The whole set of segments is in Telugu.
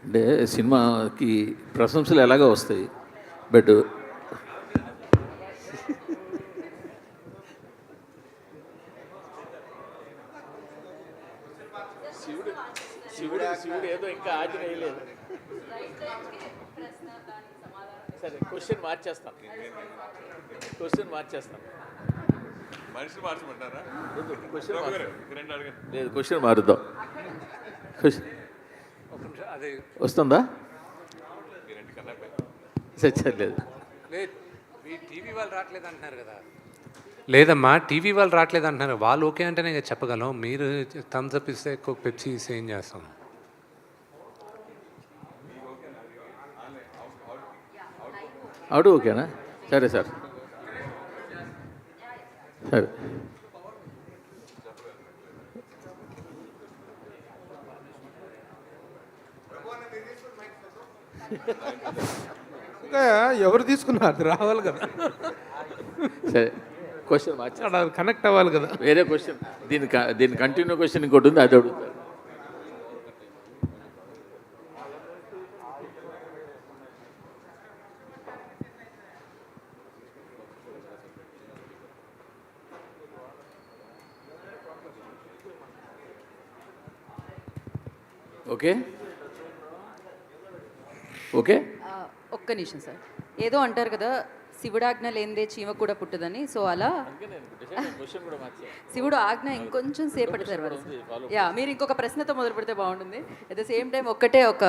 అంటే సినిమాకి ప్రశంసలు ఎలాగో వస్తాయి, బట్ శివుడు ఏదో ఇంకా ఆజ్ఞ వేయలేదు. సరే క్వశ్చన్ మార్చేస్తాం. మనిషి మార్చమంటారా? లేదు, క్వశ్చన్ మారుద్దాం. అది వస్తుందా? లేదు, లేదు, మీ టీవీ వాళ్ళు రావట్లేదు అంటున్నారు కదా. లేదమ్మా, టీవీ వాళ్ళు రావట్లేదు అంటున్నారు. వాళ్ళు ఓకే అంటేనే కదా చెప్పగలం. మీరు థమ్స్ అప్ ఇస్తే ఎక్కువ పెప్సీ ఇస్తే ఏం చేస్తాం? అవుడు ఓకేనా? సరే సార్, సరే. ఇంకా ఎవరు తీసుకున్నారు? అది రావాలి కదా, సరే క్వశ్చన్ మార్చి కనెక్ట్ అవ్వాలి కదా. వేరే క్వశ్చన్, దీని కంటిన్యూ క్వశ్చన్ ఇంకోటి ఉంది, అది అడుగుతారు. Okay okay. ఒక్క నిమిషం సార్. ఏదో అంటారు కదా, శివుడాజ్ఞ లేనిదే చీమ కూడా పుట్టదని. సో అలా శివుడు ఆజ్ఞ ఇంకొంచెం సేపటి తర్వాత యా మీరు ఇంకొక ప్రశ్నతో మొదలు పెడితే బాగుంటుంది. అట్ ద సేమ్ టైం ఒక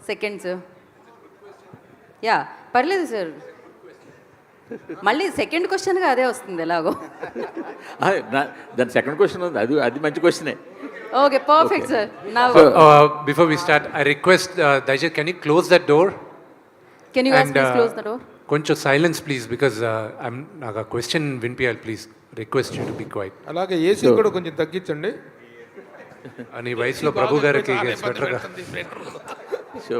సెకండ్స్. యా పర్లేదు సార్, మళ్ళీ సెకండ్ క్వశ్చన్గా అదే వస్తుంది ఎలాగో. దాని సెకండ్ క్వశ్చన్ ఉంది, అది మంచి క్వశ్చనే. Okay, perfect sir. నా before we start, I request దయచేసి can you close that door? Can you guys please close the door? కొంచెం సైలెన్స్ ప్లీజ్, బికాజ్ నాకు ఆ క్వశ్చన్ వినిపించాలి. Please request you to be quiet. అలాగే ఏసీ కూడా కొంచెం తగ్గించండి. అని వయసులో ప్రభు గారికి స్వెటర్గా. సో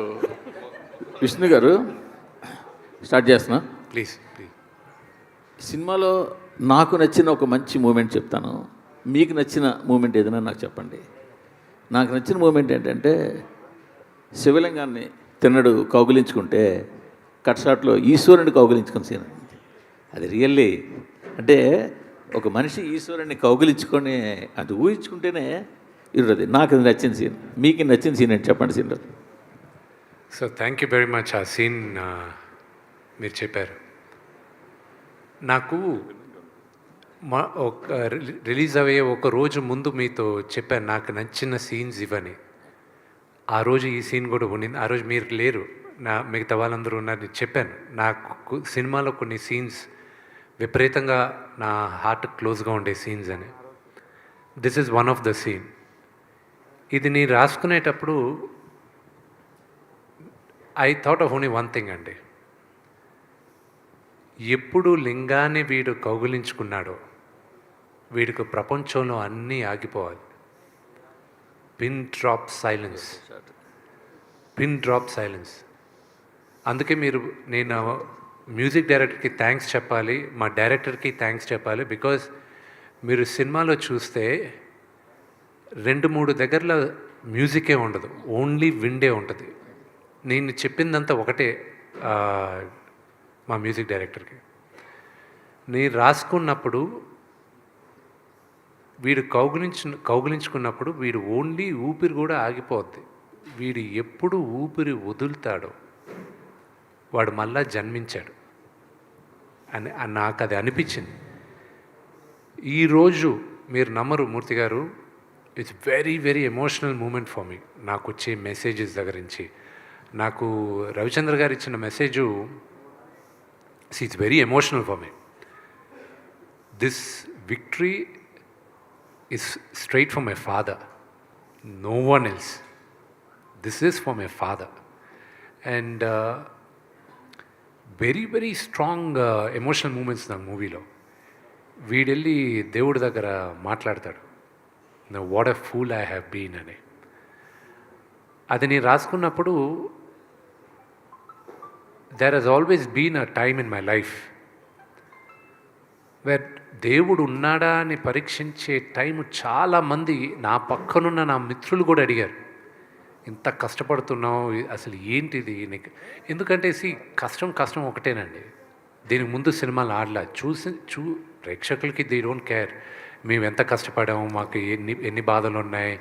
విష్ణు గారు స్టార్ట్ చేస్తున్నా. Please please. సినిమాలో నాకు నచ్చిన ఒక మంచి మూమెంట్ చెప్తాను, మీకు నచ్చిన మూమెంట్ ఏదైనా నాకు చెప్పండి. నాకు నచ్చిన మూమెంట్ ఏంటంటే, శివలింగాన్ని తిన్నడు కౌగిలించుకుంటే కట్ షాట్లో ఈశ్వరుని కౌగిలించుకున్న సీన్. అది రియల్లీ అంటే ఒక మనిషి ఈశ్వరుని కౌగిలించుకొని అది ఊహించుకుంటేనే ఇరుది. నాకు అది నచ్చిన సీన్. మీకు నచ్చిన సీన్ ఏంటి చెప్పండి scene. So thank you very much. ఆ సీన్ మీరు చెప్పారు. నాకు రిలీజ్ అయ్యే ఒక రోజు ముందు మీతో చెప్పాను నాకు నచ్చిన సీన్స్ ఇవని. ఆ రోజు ఈ సీన్ కూడా ఉండింది. ఆ రోజు మీరు లేరు, మిగతా వాళ్ళందరూ ఉన్నారు. చెప్పాను నాకు సినిమాలో కొన్ని సీన్స్ విపరీతంగా నా హార్ట్ క్లోజ్గా ఉండే సీన్స్ అని. This is one of the scene. ఇది నేను రాసుకునేటప్పుడు I thought of only one thing అండి. ఎప్పుడు లింగాన్ని వీడు కౌగిలించుకున్నాడో వీడికి ప్రపంచంలో అన్నీ ఆగిపోవాలి. Pin drop silence, pin drop silence. అందుకే నేను మ్యూజిక్ డైరెక్టర్కి థ్యాంక్స్ చెప్పాలి, మా డైరెక్టర్కి థ్యాంక్స్ చెప్పాలి. బికాజ్ మీరు సినిమాలో చూస్తే 2-3 దగ్గరలో మ్యూజికే ఉండదు, ఓన్లీ విండే ఉంటుంది. నేను చెప్పిందంతా ఒకటే మా మ్యూజిక్ డైరెక్టర్కి. నేను రాసుకున్నప్పుడు వీడు కౌగిలించుకున్నప్పుడు వీడు ఓన్లీ ఊపిరి కూడా ఆగిపోద్ది. వీడు ఎప్పుడు ఊపిరి వదులుతాడో వాడు మళ్ళా జన్మించాడు అని నాకు అది అనిపించింది. ఈరోజు మీరు నమ్మరు మూర్తి గారు, it's very very emotional moment for me. నాకు వచ్చే మెసేజెస్ దగ్గర నుంచి నాకు రవిచంద్ర గారు ఇచ్చిన message it's very emotional for me. This victory is straight from my father, no one else. This is from my father. And very very strong emotional moments in the movie lo వీడెళ్ళి దేవుడి దగ్గర మాట్లాడతాడు, what a fool I have been అని. అది నేను రాసుకున్నప్పుడు there has always been a time in my life where దేవుడు ఉన్నాడా అని పరీక్షించే టైం చాలామంది నా పక్కనున్న నా మిత్రులు కూడా అడిగారు, ఇంత కష్టపడుతున్నావు అసలు ఏంటిది నీకు, ఎందుకంటే కష్టం ఒకటేనండి. దీనికి ముందు సినిమాలు ఆడలా ప్రేక్షకులకి దే డోంట్ కేర్ మేము ఎంత కష్టపడాము, మాకు ఎన్ని బాధలు ఉన్నాయి,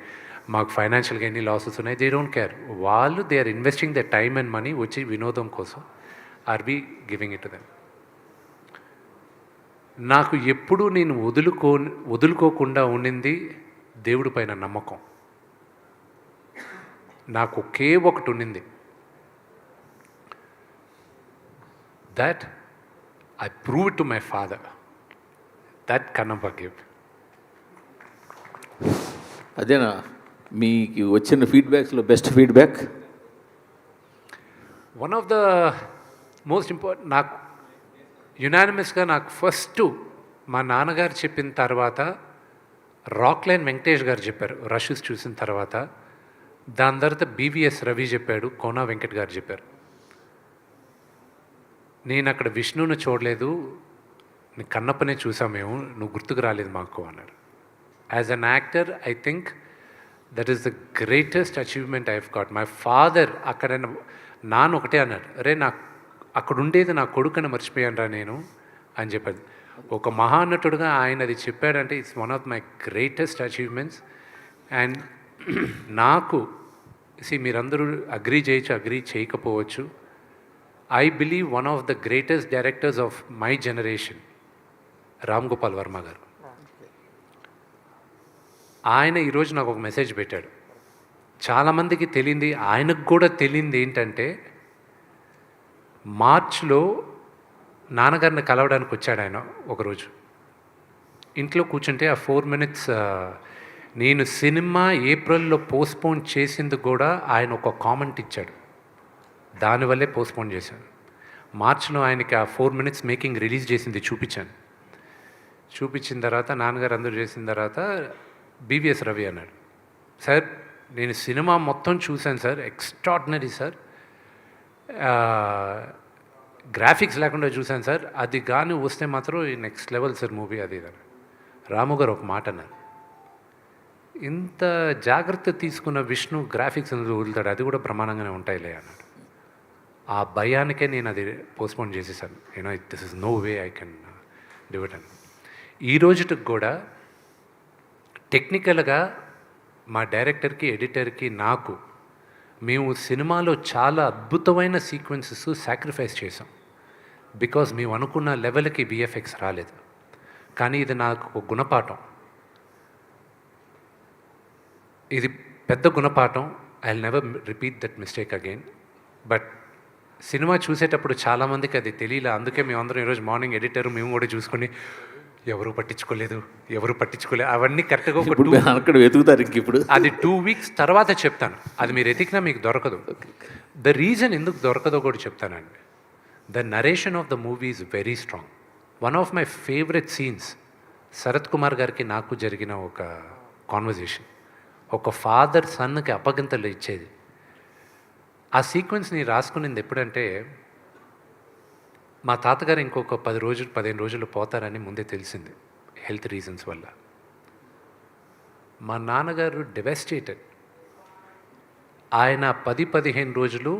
మాకు ఫైనాన్షియల్గా ఎన్ని లాసెస్ ఉన్నాయి, దే డోంట్ కేర్. వాళ్ళు they are investing the time and money వచ్చి వినోదం కోసం are be giving it to them. నాకు ఎప్పుడూ నేను వదులుకోకుండా ఉండింది దేవుడి పైన నమ్మకం. నాకు ఒకే ఒకటి ఉండింది, that I prove it to my father, that Kannappa give. అదేనా మీకు వచ్చిన ఫీడ్బ్యాక్స్లో best feedback? One of the most important నాకు యునానిమస్గా నాకు ఫస్ట్ మా నాన్నగారు చెప్పిన తర్వాత రాక్లైన్ వెంకటేష్ గారు చెప్పారు రషెస్ చూసిన తర్వాత. దాని తర్వాత బీవీఎస్ రవి చెప్పాడు, కోనా వెంకట్ గారు చెప్పారు. నేను అక్కడ విష్ణుని చూడలేదు, నీ కన్నప్పనే చూసాం మేము, నువ్వు గుర్తుకు రాలేదు మాకు అన్నారు. As an actor I think that is the greatest achievement I have got. My father అక్కడ నాన్న ఒకటే అన్నాడు, అరే నాకు అక్కడ ఉండేది నా కొడుకుని మర్చిపోయాను రా నేను అని చెప్పాడు. ఒక మహానటుడుగా ఆయన అది చెప్పాడంటే it's one of my greatest achievements. And నాకు మీరందరూ అగ్రీ చేయొచ్చు, అగ్రీ చేయకపోవచ్చు, I believe one of the greatest directors of my generation Ram Gopal Varma గారు. ఆయన ఈరోజు నాకు ఒక మెసేజ్ పెట్టాడు. చాలామందికి తెలియంది, ఆయనకు కూడా తెలియంది ఏంటంటే మార్చ్లో నాన్నగారిని కలవడానికి వచ్చాడు ఆయన ఒకరోజు. ఇంట్లో కూర్చుంటే ఆ 4 minutes నేను సినిమా ఏప్రిల్లో పోస్ట్పోన్ చేసింది కూడా ఆయన ఒక కామెంట్ ఇచ్చాడు, దానివల్లే పోస్ట్పోన్ చేశాను. మార్చ్లో ఆయనకి ఆ 4 minutes మేకింగ్ రిలీజ్ చేసింది చూపించాను. చూపించిన తర్వాత నాన్నగారు అందరూ చేసిన తర్వాత బీవీఎస్ రవి అన్నాడు, సార్ నేను సినిమా మొత్తం చూశాను సార్, ఎక్స్ట్రాడినరీ సార్, గ్రాఫిక్స్ లేకుండా చూశాను సార్, అది కానీ వస్తే మాత్రం నెక్స్ట్ లెవెల్ సార్ మూవీ అది ఇది. రాము గారు ఒక మాట అన్నారు, ఇంత జాగ్రత్త తీసుకున్న విష్ణు గ్రాఫిక్స్ వదులుతాడు, అది కూడా ప్రమాణంగానే ఉంటాయిలే అన్నాడు. ఆ భయానికే నేను అది పోస్ట్పోన్ చేసేసాను. This is no way I can do it అని. ఈ రోజుకి కూడా టెక్నికల్గా మా డైరెక్టర్కి, ఎడిటర్కి, నాకు మేము సినిమాలో చాలా అద్భుతమైన సీక్వెన్సెస్ సాక్రిఫైస్ చేసాం. బికాజ్ మేము అనుకున్న లెవెల్కి విఎఫ్ఎక్స్ రాలేదు. కానీ ఇది నాకు ఒక గుణపాఠం, ఇది పెద్ద గుణపాఠం. I will never repeat that mistake again. But cinema చూసేటప్పుడు చాలామందికి అది తెలియలే. అందుకే మేమందరం ఈరోజు మార్నింగ్ ఎడిటర్ మేము కూడా చూసుకొని ఎవరు పట్టించుకోలేదు అవన్నీ కరెక్ట్గా అక్కడ వెతుకుతారు. ఇంక ఇప్పుడు అది 2 weeks తర్వాత చెప్తాను. అది మీరు ఎతికినా మీకు దొరకదు. ద రీజన్ ఎందుకు దొరకదో కూడా చెప్తానండి. The narration of the movie is very strong. One of my favourite scenes Sharath Kumar గారికి నాకు జరిగిన ఒక కాన్వర్జేషన్, ఒక ఫాదర్ సన్కి అప్పగింతలు ఇచ్చేది. ఆ సీక్వెన్స్ని రాసుకునేది ఎప్పుడంటే, మా తాతగారు ఇంకొక 15 రోజులు పోతారని ముందే తెలిసింది హెల్త్ రీజన్స్ వల్ల. మా నాన్నగారు డెవెస్టేటెడ్. ఆయన 10-15 రోజులు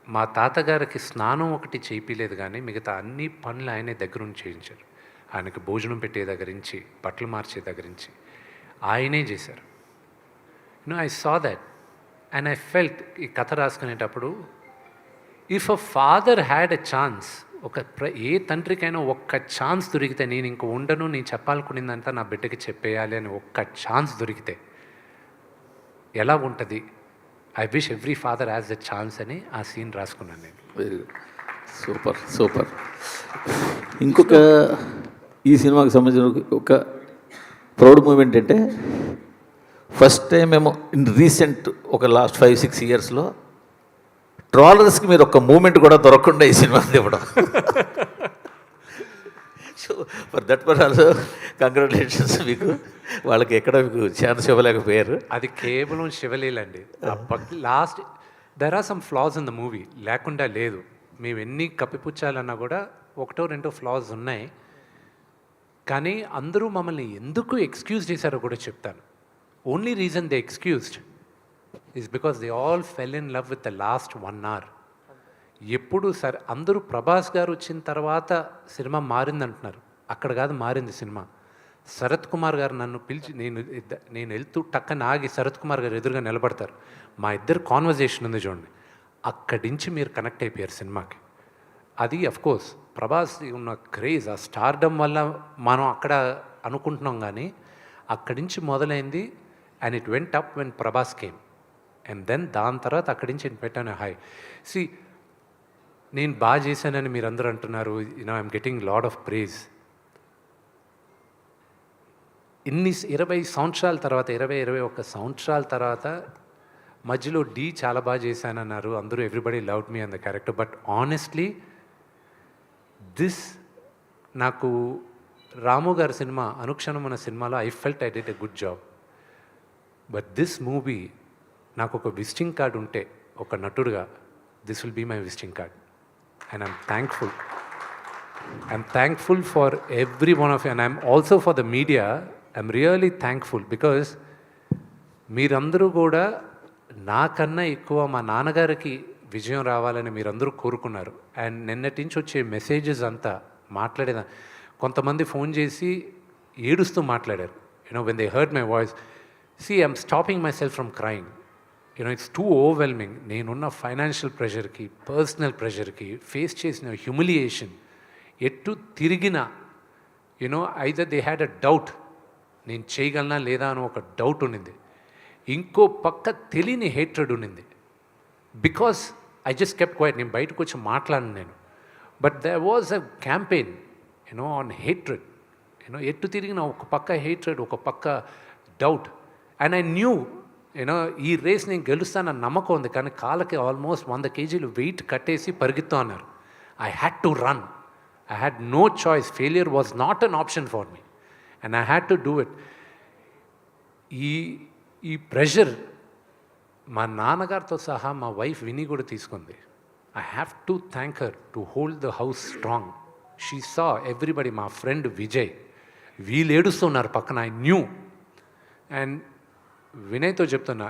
మా తాతగారికి స్నానం ఒకటి చేయించలేదు, కానీ మిగతా అన్ని పనులు ఆయనే దగ్గరుండి చేయించారు. ఆయనకి భోజనం పెట్టే దగ్గర నుంచి, బట్టలు మార్చే దగ్గర నుంచి ఆయనే చేశారు. I saw that and I felt, ఈ కథ రాసుకునేటప్పుడు if a father had a chance, ఏ తండ్రికైనా ఒక్క ఛాన్స్ దొరికితే, నేను ఇంక ఉండను, నేను చెప్పాలనుకునేదంతా నా బిడ్డకి చెప్పేయాలి అని ఒక్క ఛాన్స్ దొరికితే ఎలా ఉంటుంది, I wish every father has the chance అని ఆ సీన్ రాసుకున్నాను నేను. Very good, super. ఇంకొక ఈ సినిమాకి సంబంధించిన ఒక ప్రౌడ్ మూమెంట్ అంటే, ఫస్ట్ టైం మేము ఇన్ రీసెంట్ ఒక లాస్ట్ 5-6 ఇయర్స్లో ట్రాలర్స్కి మీరు ఒక మూమెంట్ కూడా దొరకకుండా ఈ సినిమా ఇవ్వడం. So for that per also congratulations మీకు. వాళ్ళకి ఎక్కడ మీకు ఛాన్స్ ఇవ్వలేకపోయారు. అది కేవలం శివలీలండి. Last there are some flaws in the movie, లేకుండా లేదు. మేము ఎన్ని కప్పిపుచ్చాలన్నా కూడా 1-2 ఫ్లాస్ ఉన్నాయి. కానీ అందరూ మమ్మల్ని ఎందుకు ఎక్స్క్యూజ్ చేశారో కూడా చెప్తాను. Only reason they excused is because they all fell in love with the last 1 hour. ఎప్పుడు సరే అందరూ ప్రభాస్ గారు వచ్చిన తర్వాత సినిమా మారింది అంటున్నారు. అక్కడ కాదు మారింది సినిమా. శరత్ కుమార్ గారు నన్ను పిలిచి నేను వెళ్తూ టక్కన ఆగి శరత్ కుమార్ గారు ఎదురుగా నిలబడతారు. మా ఇద్దరు కాన్వర్జేషన్ ఉంది చూడండి. అక్కడి నుంచి మీరు కనెక్ట్ అయిపోయారు సినిమాకి. అది అఫ్కోర్స్ ప్రభాస్ ఉన్న క్రేజ్, ఆ స్టార్డమ్ వల్ల మనం అక్కడ అనుకుంటున్నాం, కానీ అక్కడి నుంచి మొదలైంది. And it went up when Prabhas came. And then దాని తర్వాత అక్కడి నుంచి పెట్టాను హై. సి, నేను బాగా చేశానని మీరు అందరూ అంటున్నారు. I'm getting lot of praise. 20 సంవత్సరాల తర్వాత, 21 సంవత్సరాల తర్వాత మధ్యలో డీ చాలా బాగా చేశానన్నారు అందరూ. Everybody loved me on the character. But honestly నాకు రాము గారి సినిమా అనుక్షణం అన్న సినిమాలో I felt I did a good job. But this movie నాకు ఒక విజిటింగ్ కార్డ్ ఉంటే ఒక నటుడుగా, this will be my visiting card. And I'm thankful. I'm thankful for every one of you, and I'm also for the media. I'm really thankful because మీరందరూ కూడా నాకన్నా ఎక్కువ మా నాన్నగారికి విజయం రావాలని మీరందరూ కోరుకున్నారు. అండ్ నిన్నటి నుంచి వచ్చే మెసేజెస్ అంతా మాట్లాడేదా, కొంతమంది ఫోన్ చేసి ఏడుస్తూ మాట్లాడారు. When they heard my voice, I'm stopping my self from crime. It's two overwhelming. నేనున్న ఫైనాన్షియల్ ప్రెషర్కి, పర్సనల్ ప్రెషర్కి, ఫేస్ చేసిన హ్యూమిలియేషన్, ఎటు తిరిగినా either they had a doubt, నేను చేయగలనా లేదా అని ఒక డౌట్ ఉన్నింది. ఇంకో పక్క తెలియని హేట్రెడ్ ఉన్నింది. Because I just kept quiet. నేను బయటకు వచ్చి మాట్లాడను నేను. But there was a campaign on hatred. ఎటు తిరిగిన ఒక పక్క హేట్రెడ్, ఒక పక్క డౌట్. అండ్ ఐ న్యూ ఈ రేస్ నేను గెలుస్తానన్న నమ్మకం ఉంది. కానీ కాళ్ళకి ఆల్మోస్ట్ 100 kgs వెయిట్ కట్టేసి పరిగెత్తు అన్నారు. I had to run. I had no choice. Failure was not an option for me. And I had to do it. ఈ ప్రెషర్ మా నాన్నగారితో సహా మా వైఫ్ విని కూడా తీసుకుంది. I have to thank her to hold the house strong. She saw everybody, మా ఫ్రెండ్ విజయ్, వీళ్ళు ఏడుస్తున్నారు పక్కన. I knew. అండ్ వినయ్తో చెప్తున్నా,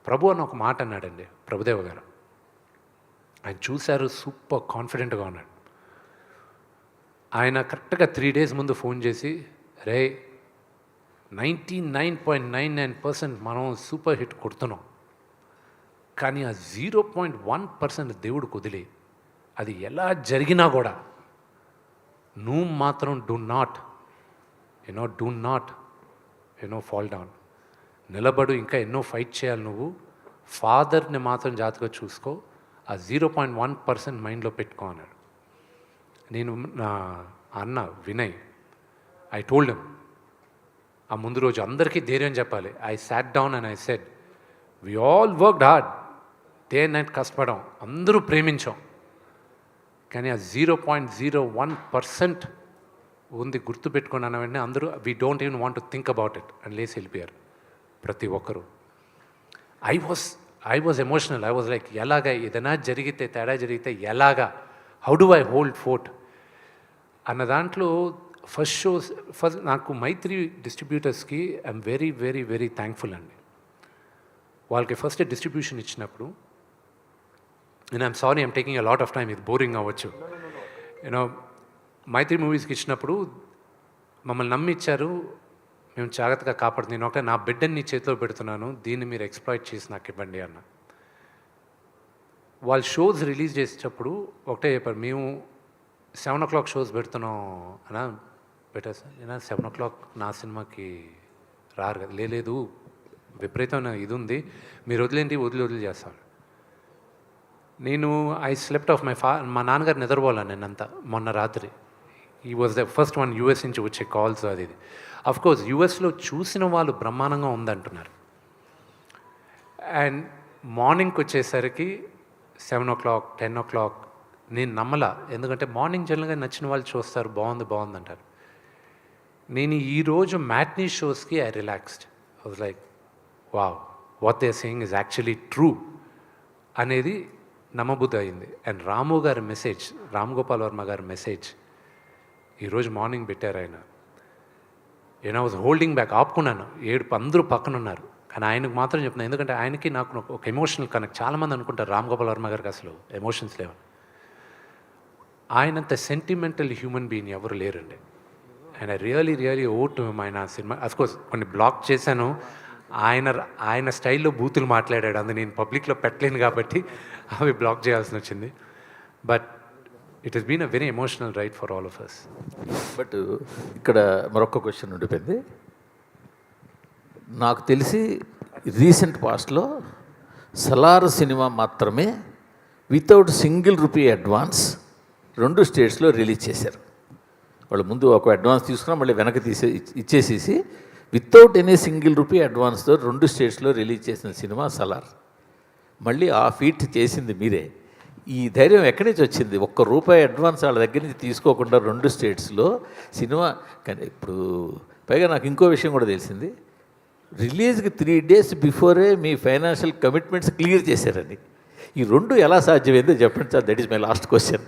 ప్రభు అని ఒక మాట అన్నాడండి ప్రభుదేవ గారు. ఆయన చూశారు, సూపర్ కాన్ఫిడెంట్గా ఉన్నాడు. ఆయన కరెక్ట్గా 3 days ముందు ఫోన్ చేసి, రే 99.99% మనం సూపర్ హిట్ కొడుతున్నాం, కానీ ఆ 0.1% దేవుడు కుదిలి, అది ఎలా జరిగినా కూడా నువ్వు మాత్రం డూ నాట్ ఫాల్ డౌన్, నిలబడు, ఇంకా ఎన్నో ఫైట్ చేయాలి నువ్వు. ఫాదర్ని మాత్రం జాగ్రత్తగా చూసుకో, ఆ 0.1% మైండ్లో పెట్టుకో అన్నాడు. నేను నా అన్న వినయ్, ఐ టోల్డ్ హిమ్, ఆ ముందు రోజు అందరికీ ధైర్యం చెప్పాలి. I sat down and I said, we all worked hard, day and night కష్టపడాం, అందరూ ప్రేమించాం, కానీ ఆ 0.01% ఉంది గుర్తుపెట్టుకున్నాను. వెంటనే అందరూ we don't even want to think about it అని లేసి వెళ్ళిపోయారు ప్రతి ఒక్కరూ. I was emotional. I was like, ఎలాగా ఏదైనా జరిగితే, తేడా జరిగితే ఎలాగా, how do I hold fort అన్న దాంట్లో ఫస్ట్ నాకు మైత్రి డిస్ట్రిబ్యూటర్స్కి I'm very very very thankful అండి. వాళ్ళకి ఫస్ట్ డిస్ట్రిబ్యూషన్ ఇచ్చినప్పుడు, and I'm sorry I'm taking a lot of time, ఇది బోరింగ్ అవ్వచ్చు. మైత్రి మూవీస్కి ఇచ్చినప్పుడు మమ్మల్ని నమ్మి ఇచ్చారు, మేము జాగ్రత్తగా కాపాడుతుంది. నేను ఒకటే, నా బిడ్డని నీ చేతిలో పెడుతున్నాను, దీన్ని మీరు ఎక్స్ప్లాయిట్ చేసి నాకు ఇవ్వండి అన్న. వాళ్ళు షోస్ రిలీజ్ చేసేటప్పుడు ఒకటే చెప్పారు, మేము 7 o'clock షోస్ పెడుతున్నాం అన్నా. పెట్టారు సార్, నేను 7 o'clock నా సినిమాకి రారు కదా. లేదు, విపరీతమైన ఇది ఉంది, మీరు వదిలేంటి, వదిలి చేస్తాను. నేను ఐ స్లెప్ట్ ఆఫ్ మా నాన్నగారు నిద్రపోవాలని నేనంతా మొన్న రాత్రి. ఈ was the first one US నుంచి వచ్చే కాల్స్. అది అఫ్కోర్స్ యూఎస్లో చూసిన వాళ్ళు బ్రహ్మాండంగా ఉందంటున్నారు. అండ్ మార్నింగ్కి వచ్చేసరికి 7 o'clock 10 o'clock నేను నమ్మలా. ఎందుకంటే మార్నింగ్ జనరల్గా నచ్చిన వాళ్ళు చూస్తారు, బాగుంది అంటారు. నేను ఈరోజు మ్యాట్నీ షోస్కి I relaxed. I was like, wow, what they are saying is actually true అనేది నమ్మబుద్ధి అయింది. అండ్ రాము గారి మెసేజ్, రామ్ గోపాల్ వర్మ గారి మెసేజ్ ఈరోజు మార్నింగ్ పెట్టారు ఆయన. ఐ వాజ్ హోల్డింగ్ బ్యాక్, ఆపుకున్నాను. 7 అందరూ పక్కన ఉన్నారు. కానీ ఆయనకు మాత్రం చెప్తున్నాను, ఎందుకంటే ఆయనకి నాకు ఒక ఎమోషనల్ కనెక్ట్. చాలామంది అనుకుంటారు రామ్ గోపాల్ వర్మ గారికి అసలు ఎమోషన్స్ లేవు. ఆయనంత సెంటిమెంటల్ హ్యూమన్ బీయింగ్ ఎవరు లేరండి. ఆయన రియలీ ఓ టు హిమ్. ఆయన సినిమా అఫ్కోర్స్ కొన్ని బ్లాక్ చేశాను. ఆయన స్టైల్లో బూతులు మాట్లాడాడు, అది నేను పబ్లిక్లో పెట్టలేను కాబట్టి అవి బ్లాక్ చేయాల్సి వచ్చింది. But it has been a very emotional ride for all of us. But ఇక్కడ మరొక క్వశ్చన్ ఉండిపోయింది. నాకు తెలిసి రీసెంట్ పాస్ట్లో సలార్ సినిమా మాత్రమే వితౌట్ సింగిల్ రూపీ అడ్వాన్స్ 2 స్టేట్స్లో రిలీజ్ చేశారు. వాళ్ళు ముందు ఒక అడ్వాన్స్ తీసుకున్నా మళ్ళీ వెనక్కి ఇచ్చేసేసి వితౌట్ ఎనీ సింగిల్ రూపీ అడ్వాన్స్తో 2 స్టేట్స్లో రిలీజ్ చేసిన సినిమా సలార్. మళ్ళీ ఆ ఫీట్ చేసింది మీరే. ఈ ధైర్యం ఎక్కడి నుంచి వచ్చింది? ₹1 అడ్వాన్స్ వాళ్ళ దగ్గర నుంచి తీసుకోకుండా 2 స్టేట్స్లో సినిమా. కానీ ఇప్పుడు పైగా నాకు ఇంకో విషయం కూడా తెలిసింది, రిలీజ్కి 3 days బిఫోరే మీ ఫైనాన్షియల్ కమిట్మెంట్స్ క్లియర్ చేశారని. ఈ 2 ఎలా సాధ్యమైందో చెప్పండి sir. That is my last question.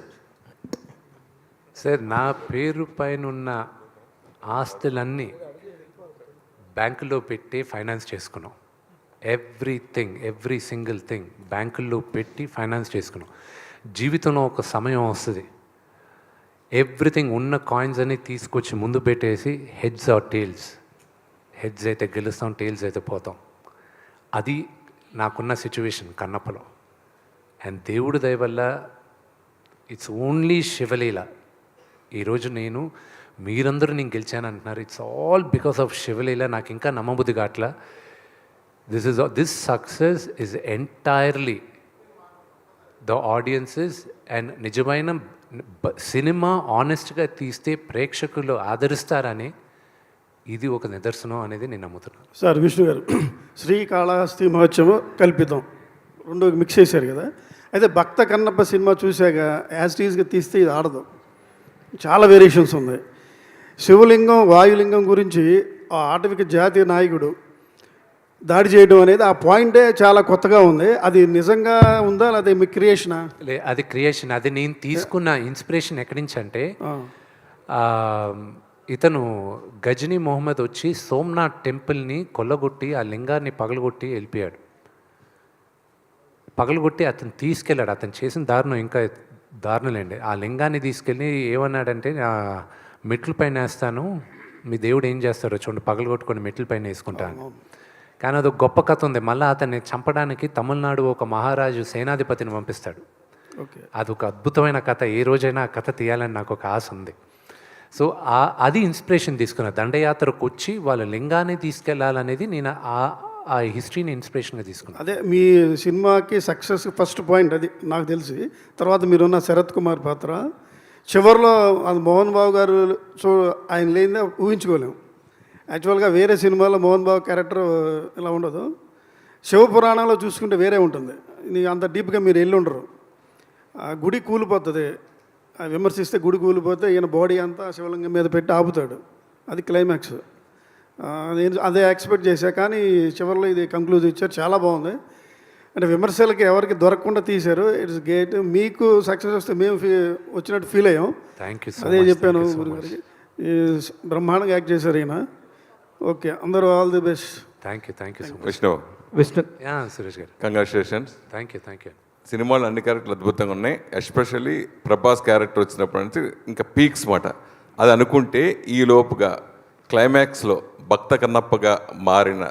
Sir, నా పేరు పైన ఉన్న ఆస్తులన్నీ బ్యాంకులో పెట్టి ఫైనాన్స్ చేసుకున్నాం. ఎవ్రీథింగ్, ఎవ్రీ సింగిల్ థింగ్ బ్యాంకుల్లో పెట్టి ఫైనాన్స్ చేసుకున్నాం. జీవితంలో ఒక సమయం వస్తుంది, ఎవ్రీథింగ్ ఉన్న కాయిన్స్ అన్ని తీసుకొచ్చి ముందు పెట్టేసి హెడ్స్ ఆర్ టేల్స్, హెడ్స్ అయితే గెలుస్తాం, టేల్స్ అయితే పోతాం. అది నాకున్న సిచ్యువేషన్ కన్నప్పలో. అండ్ దేవుడి దయ వల్ల ఇట్స్ ఓన్లీ శివలీల. ఈరోజు మీరందరూ నేను గెలిచాను అంటున్నారు. ఇట్స్ ఆల్ బికాస్ ఆఫ్ శివలీల. నాకు ఇంకా నమ్మబుద్ధి కావట్లా. This success is entirely the audiences. And నిజమైన సినిమా ఆనెస్ట్గా తీస్తే ప్రేక్షకులు ఆదరిస్తారని ఇది ఒక నిదర్శనం అనేది నేను నమ్ముతున్నాను. సార్ విష్ణు గారు, శ్రీకాళహస్తి మహోత్సవం కల్పితం 2 మిక్స్ చేశారు కదా. అయితే భక్త కన్నప్ప సినిమా చూశాక యాజ్ టీజ్గా తీస్తే ఇది ఆడదు, చాలా వేరియేషన్స్ ఉన్నాయి. శివలింగం వాయులింగం గురించి ఆ ఆటవిక జాతీయ నాయకుడు దాడి చేయడం అనేది ఆ పాయింటే చాలా కొత్తగా ఉంది. అది నిజంగా ఉందా లేదా మీ క్రియేషనా? అది క్రియేషన్. అది నేను తీసుకున్న ఇన్స్పిరేషన్ ఎక్కడి నుంచి అంటే, ఇతను గజనీ మొహమ్మద్ వచ్చి సోమనాథ్ టెంపుల్ని కొల్లగొట్టి ఆ లింగాన్ని పగలగొట్టి వెళ్ళిపోయాడు. పగలగొట్టి అతను తీసుకెళ్ళాడు. అతను చేసిన దారుణం ఇంకా దారుణలేండి. ఆ లింగాన్ని తీసుకెళ్ళి ఏమన్నాడంటే, మెట్ల పైన వేస్తాను, మీ దేవుడు ఏం చేస్తాడో చూడండి, పగలగొట్టుకొని మెట్ల పైన వేసుకుంటాను. కానీ అదొక గొప్ప కథ ఉంది. మళ్ళీ అతన్ని చంపడానికి తమిళనాడు ఒక మహారాజు సేనాధిపతిని పంపిస్తాడు. అదొక అద్భుతమైన కథ. ఏ రోజైనా ఆ కథ తీయాలని నాకు ఒక ఆశ ఉంది. సో అది ఇన్స్పిరేషన్ తీసుకున్న. దండయాత్రకు వచ్చి వాళ్ళ లింగాన్ని తీసుకెళ్లాలనేది నేను ఆ హిస్టరీని ఇన్స్పిరేషన్గా తీసుకున్నాను. అదే మీ సినిమాకి సక్సెస్ ఫస్ట్ పాయింట్ అది నాకు తెలిసి. తర్వాత మీరున్న శరత్ కుమార్ పాత్ర చివరిలో అది మోహన్ బాబు గారు ఆయన లేనిదే ఊహించుకోలేము. యాక్చువల్గా వేరే సినిమాలో మోహన్ బాబు క్యారెక్టర్ ఇలా ఉండదు. శివపురాణంలో చూసుకుంటే వేరే ఉంటుంది. అంత డీప్గా మీరు వెళ్ళి ఉండరు. గుడి కూలిపోతుంది, విమర్శిస్తే గుడి కూలిపోతే ఈయన బాడీ అంతా శివలింగం మీద పెట్టి ఆపుతాడు. అది క్లైమాక్స్. నేను అదే ఎక్స్పెక్ట్ చేశా, కానీ చివరిలో ఇది కంక్లూజన్ ఇచ్చారు. చాలా బాగుంది. అంటే విమర్శలకి ఎవరికి దొరకకుండా తీశారు. It's great. మీకు సక్సెస్ వస్తే మేము వచ్చినట్టు ఫీల్ అయ్యాం. Thank you. అదే చెప్పాను గురుగారికి. బ్రహ్మాండంగా యాక్ట్ చేశారు ఈయన. ఓకే, అందరూ all the best. Thank you so much. Vishnu, Suresh గారు, కంగ్రాచులేషన్స్. Thank you. సినిమాలో అన్ని క్యారెక్టర్లు అద్భుతంగా ఉన్నాయి. ఎస్పెషల్లీ ప్రభాస్ క్యారెక్టర్ వచ్చినప్పటి నుంచి ఇంకా పీక్స్ మాట. అది అనుకుంటే ఈ లోపుగా క్లైమాక్స్లో భక్త కన్నప్పగా మారిన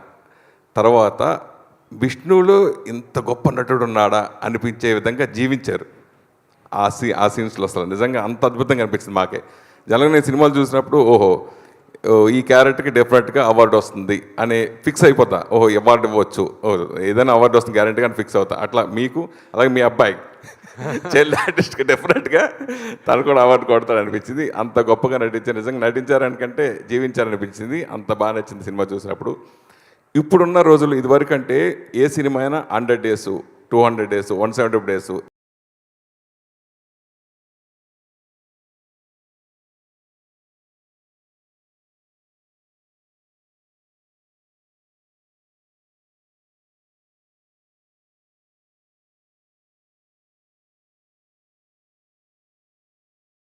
తర్వాత విష్ణువులో ఇంత గొప్ప నటుడు ఉన్నాడా అనిపించే విధంగా జీవించారు ఆ సీన్స్లో. అసలు నిజంగా అంత అద్భుతంగా అనిపించింది మాకే. జనరల్గా నేను సినిమాలు చూసినప్పుడు ఓహో ఈ క్యారెక్టర్కి డెఫినెట్గా అవార్డు వస్తుంది అని ఫిక్స్ అయిపోతా. ఓహో అవార్డు ఇవ్వచ్చు, ఏదైనా అవార్డు వస్తుంది గ్యారెంటీగా అని ఫిక్స్ అవుతా. అట్లా మీకు అలాగే మీ అబ్బాయి చైల్డ్ ఆర్టిస్ట్కి డెఫినెట్గా తను కూడా అవార్డు కొడతాడు అనిపించింది. అంత గొప్పగా నటించారు. నిజంగా నటించారనికంటే జీవించారనిపించింది. అంత బాగా నచ్చింది సినిమా చూసినప్పుడు. ఇప్పుడున్న రోజులు ఇదివరకు అంటే ఏ సినిమా అయినా 100 days, 200 days, 170 days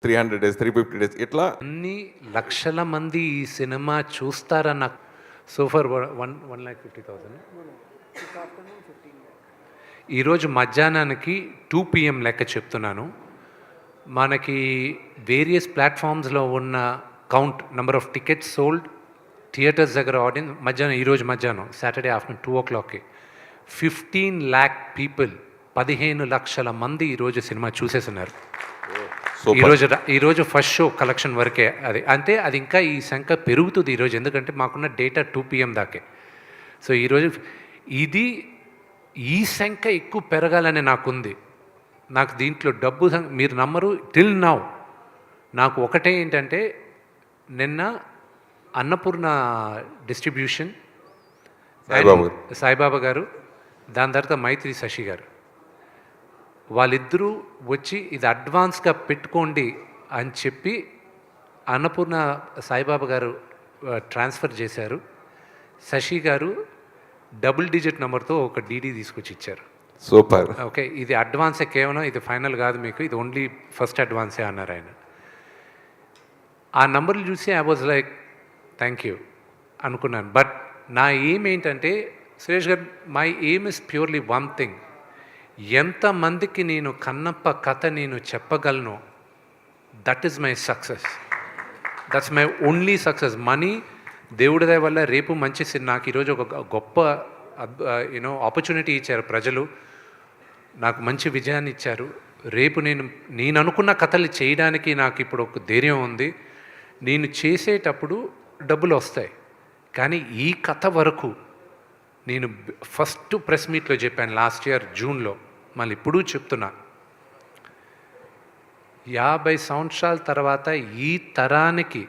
$300 days, 350 days ఇట్లా అన్ని లక్షల మంది ఈ సినిమా చూస్తారన్న సో ఫర్ 1,50,000. ఈరోజు మధ్యాహ్నానికి 2 PM లెక్క చెప్తున్నాను. మనకి వేరియస్ ప్లాట్ఫామ్స్లో ఉన్న count number of tickets sold, theatres దగ్గర ఆడియన్స్ మధ్యాహ్నం, ఈరోజు మధ్యాహ్నం సాటర్డే ఆఫ్టర్నూన్ 2 o'clockకి 15 lakh పీపుల్, 15 లక్షల మంది ఈరోజు సినిమా చూసేస్తున్నారు. ఈరోజు ఫస్ట్ షో కలెక్షన్ వరకే అది, అంటే అది ఇంకా ఈ సంఖ్య పెరుగుతుంది ఈరోజు, ఎందుకంటే మాకున్న డేటా 2 PM దాకే. సో ఈరోజు ఈ సంఖ్య ఎక్కువ పెరగాలని నాకుంది. నాకు దీంట్లో డబ్బు మీరు నమ్మరు, టిల్ నౌ నాకు ఒకటే ఏంటంటే, నిన్న అన్నపూర్ణ డిస్ట్రిబ్యూషన్ సాయిబాబా గారు, దాని తర్వాత మైత్రి శశి గారు, వాళ్ళిద్దరూ వచ్చి ఇది అడ్వాన్స్గా పెట్టుకోండి అని చెప్పి అన్నపూర్ణ సాయిబాబా గారు ట్రాన్స్ఫర్ చేశారు. శశి గారు డబుల్ డిజిట్ నెంబర్తో ఒక డీడీ తీసుకొచ్చి ఇచ్చారు. సూపర్. ఓకే, ఇది అడ్వాన్సే కేవలం, ఇది ఫైనల్ కాదు మీకు, ఇది ఓన్లీ ఫస్ట్ అడ్వాన్సే అన్నారు ఆయన. ఆ నంబర్లు చూసి I was like thank you అనుకున్నాను. బట్ నా ఎయిమ్ ఏంటంటే సురేష్ గారు, my aim is purely one thing, ఎంతమందికి నేను కన్నప్ప కథ నేను చెప్పగలను, that is my success, that's my only success. Money దేవుడి దయ వల్ల రేపు మంచి నాకు ఈరోజు ఒక గొప్ప ఆపర్చునిటీ ఇచ్చారు ప్రజలు, నాకు మంచి విజయాన్ని ఇచ్చారు. రేపు నేను అనుకున్న కథలు చేయడానికి నాకు ఇప్పుడు ఒక ధైర్యం ఉంది. నేను చేసేటప్పుడు డబ్బులు వస్తాయి, కానీ ఈ కథ వరకు నేను ఫస్ట్ ప్రెస్ మీట్లో చెప్పాను లాస్ట్ ఇయర్ జూన్లో, మళ్ళీ ఇప్పుడు చెప్తున్నా, 50 సంవత్సరాల తర్వాత ఈ తరానికి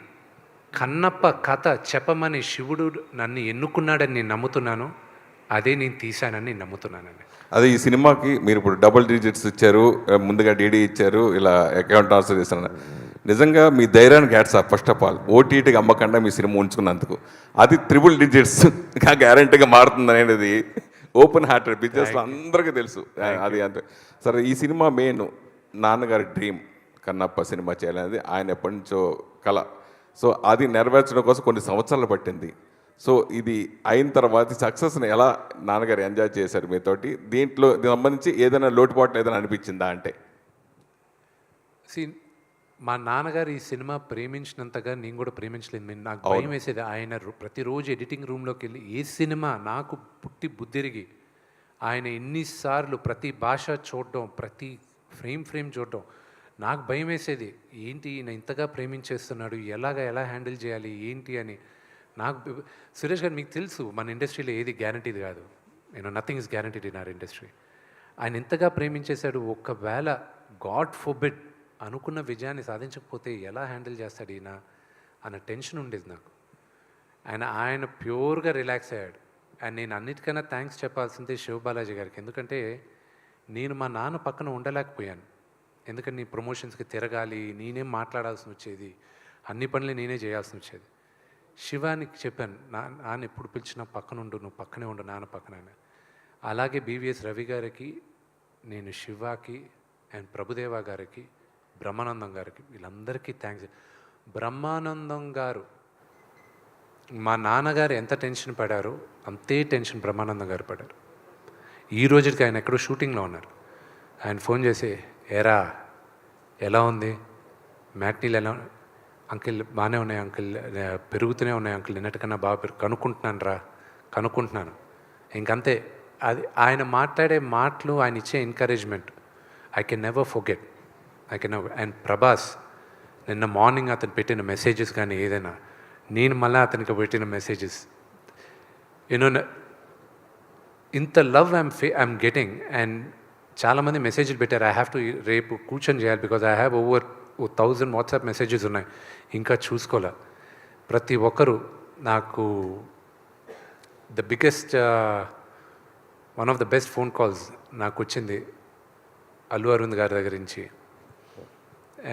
కన్నప్ప కథ చెప్పమని శివుడు నన్ను ఎన్నుకున్నాడని నేను నమ్ముతున్నాను. అదే నేను తీశానని నమ్ముతున్నానండి. అదే ఈ సినిమాకి మీరు ఇప్పుడు డబుల్ డిజిట్స్ ఇచ్చారు, ముందుగా డీడీ ఇచ్చారు, ఇలా అకౌంట్ ట్రాన్స్ఫర్ చేస్తున్నారు. నిజంగా మీ ధైర్యానికి hats off. First of all ఓటీటీకి అమ్మకుండా మీ సినిమా ఉంచుకున్నందుకు. అది 3 digits గ్యారంటీగా మారుతుంది అనేది ఓపెన్ హార్టెడ్ బిజినెస్లో అందరికీ తెలుసు. అది అంతే. సరే, ఈ సినిమా మెయిన్ నాన్నగారి డ్రీమ్ కన్నప్ప సినిమా చేయాలనేది ఆయన ఎప్పటి నుంచో కళ. సో అది నెరవేర్చడం కోసం కొన్ని సంవత్సరాలు పట్టింది. సో ఇది అయిన తర్వాత సక్సెస్ని ఎలా నాన్నగారు ఎంజాయ్ చేశారు మీతోటి, దీంట్లో సంబంధించి ఏదైనా లోటుపాట్లు ఏదైనా అనిపించిందా అంటే? మా నాన్నగారు ఈ సినిమా ప్రేమించినంతగా నేను కూడా ప్రేమించలేదు. నాకు భయం వేసేది. ఆయన ప్రతిరోజు ఎడిటింగ్ రూమ్లోకి వెళ్ళి ఏ సినిమా నాకు పుట్టి బుద్ధిరిగి ఆయన ఎన్నిసార్లు ప్రతి భాష చూడడం, ప్రతి ఫ్రేమ్ చూడడం, నాకు భయం వేసేది. ఏంటి ఈయన ఇంతగా ప్రేమించేస్తున్నాడు, ఎలా హ్యాండిల్ చేయాలి ఏంటి అని. నాకు సురేష్ గారు, మీకు తెలుసు మన ఇండస్ట్రీలో ఏది గ్యారంటీది కాదు. Nothing is guaranteed in our industry. ఆయన ఇంతగా ప్రేమించేశాడు. ఒకవేళ గాడ్ ఫోర్బిడ్ అనుకున్న విజయాన్ని సాధించకపోతే ఎలా హ్యాండిల్ చేస్తాడు ఈయన అన్న టెన్షన్ ఉండేది నాకు. ఆయన ప్యూర్గా రిలాక్స్ అయ్యాడు. అండ్ నేను అన్నిటికన్నా థ్యాంక్స్ చెప్పాల్సిందే శివబాలాజీ గారికి. ఎందుకంటే నేను మా నాన్న పక్కన ఉండలేకపోయాను. ఎందుకంటే నీ ప్రమోషన్స్కి తిరగాలి, నేనేం మాట్లాడాల్సి వచ్చేది, అన్ని పనులు నేనే చేయాల్సి వచ్చేది. శివానికి చెప్పాను, నాన్న ఎప్పుడు పిలిచినా పక్కన ఉండు, నువ్వు పక్కనే ఉండు నాన్న పక్కన. అలాగే BVS రవి గారికి, నేను శివాకి అండ్ ప్రభుదేవా గారికి, బ్రహ్మానందం గారికి, వీళ్ళందరికీ థ్యాంక్స్. బ్రహ్మానందం గారు, మా నాన్నగారు ఎంత టెన్షన్ పడారో అంతే టెన్షన్ బ్రహ్మానందం గారు పడారు. ఈ రోజుకి ఆయన ఎక్కడో షూటింగ్లో ఉన్నారు. ఆయన ఫోన్ చేసి, ఏరా ఎలా ఉంది, మ్యాట్నీలు ఎలా, అంకిల్ బాగానే ఉన్నాయి అంకిల్, పెరుగుతూనే ఉన్నాయి అంకిల్, నిన్నటికన్నా బాగా కనుక్కుంటున్నాను. ఇంకంతే. అది ఆయన మాట్లాడే మాటలు, ఆయన ఇచ్చే encouragement I can never forget. And Prabhas నిన్న మార్నింగ్ అతను పెట్టిన మెసేజెస్ కానీ ఏదైనా, నేను మళ్ళీ అతనికి పెట్టిన మెసేజెస్, ఇంత లవ్ ఐఎమ్ గెటింగ్. అండ్ చాలామంది మెసేజ్లు పెట్టారు. ఐ హ్యావ్ టు రేపు కూర్చొని చేయాలి, because I have over 1000 WhatsApp messages ఉన్నాయి, ఇంకా చూసుకోలే. ప్రతి ఒక్కరు నాకు the biggest one of the best phone calls నాకు వచ్చింది అల్లు అరవింద్ గారి దగ్గర నుంచి.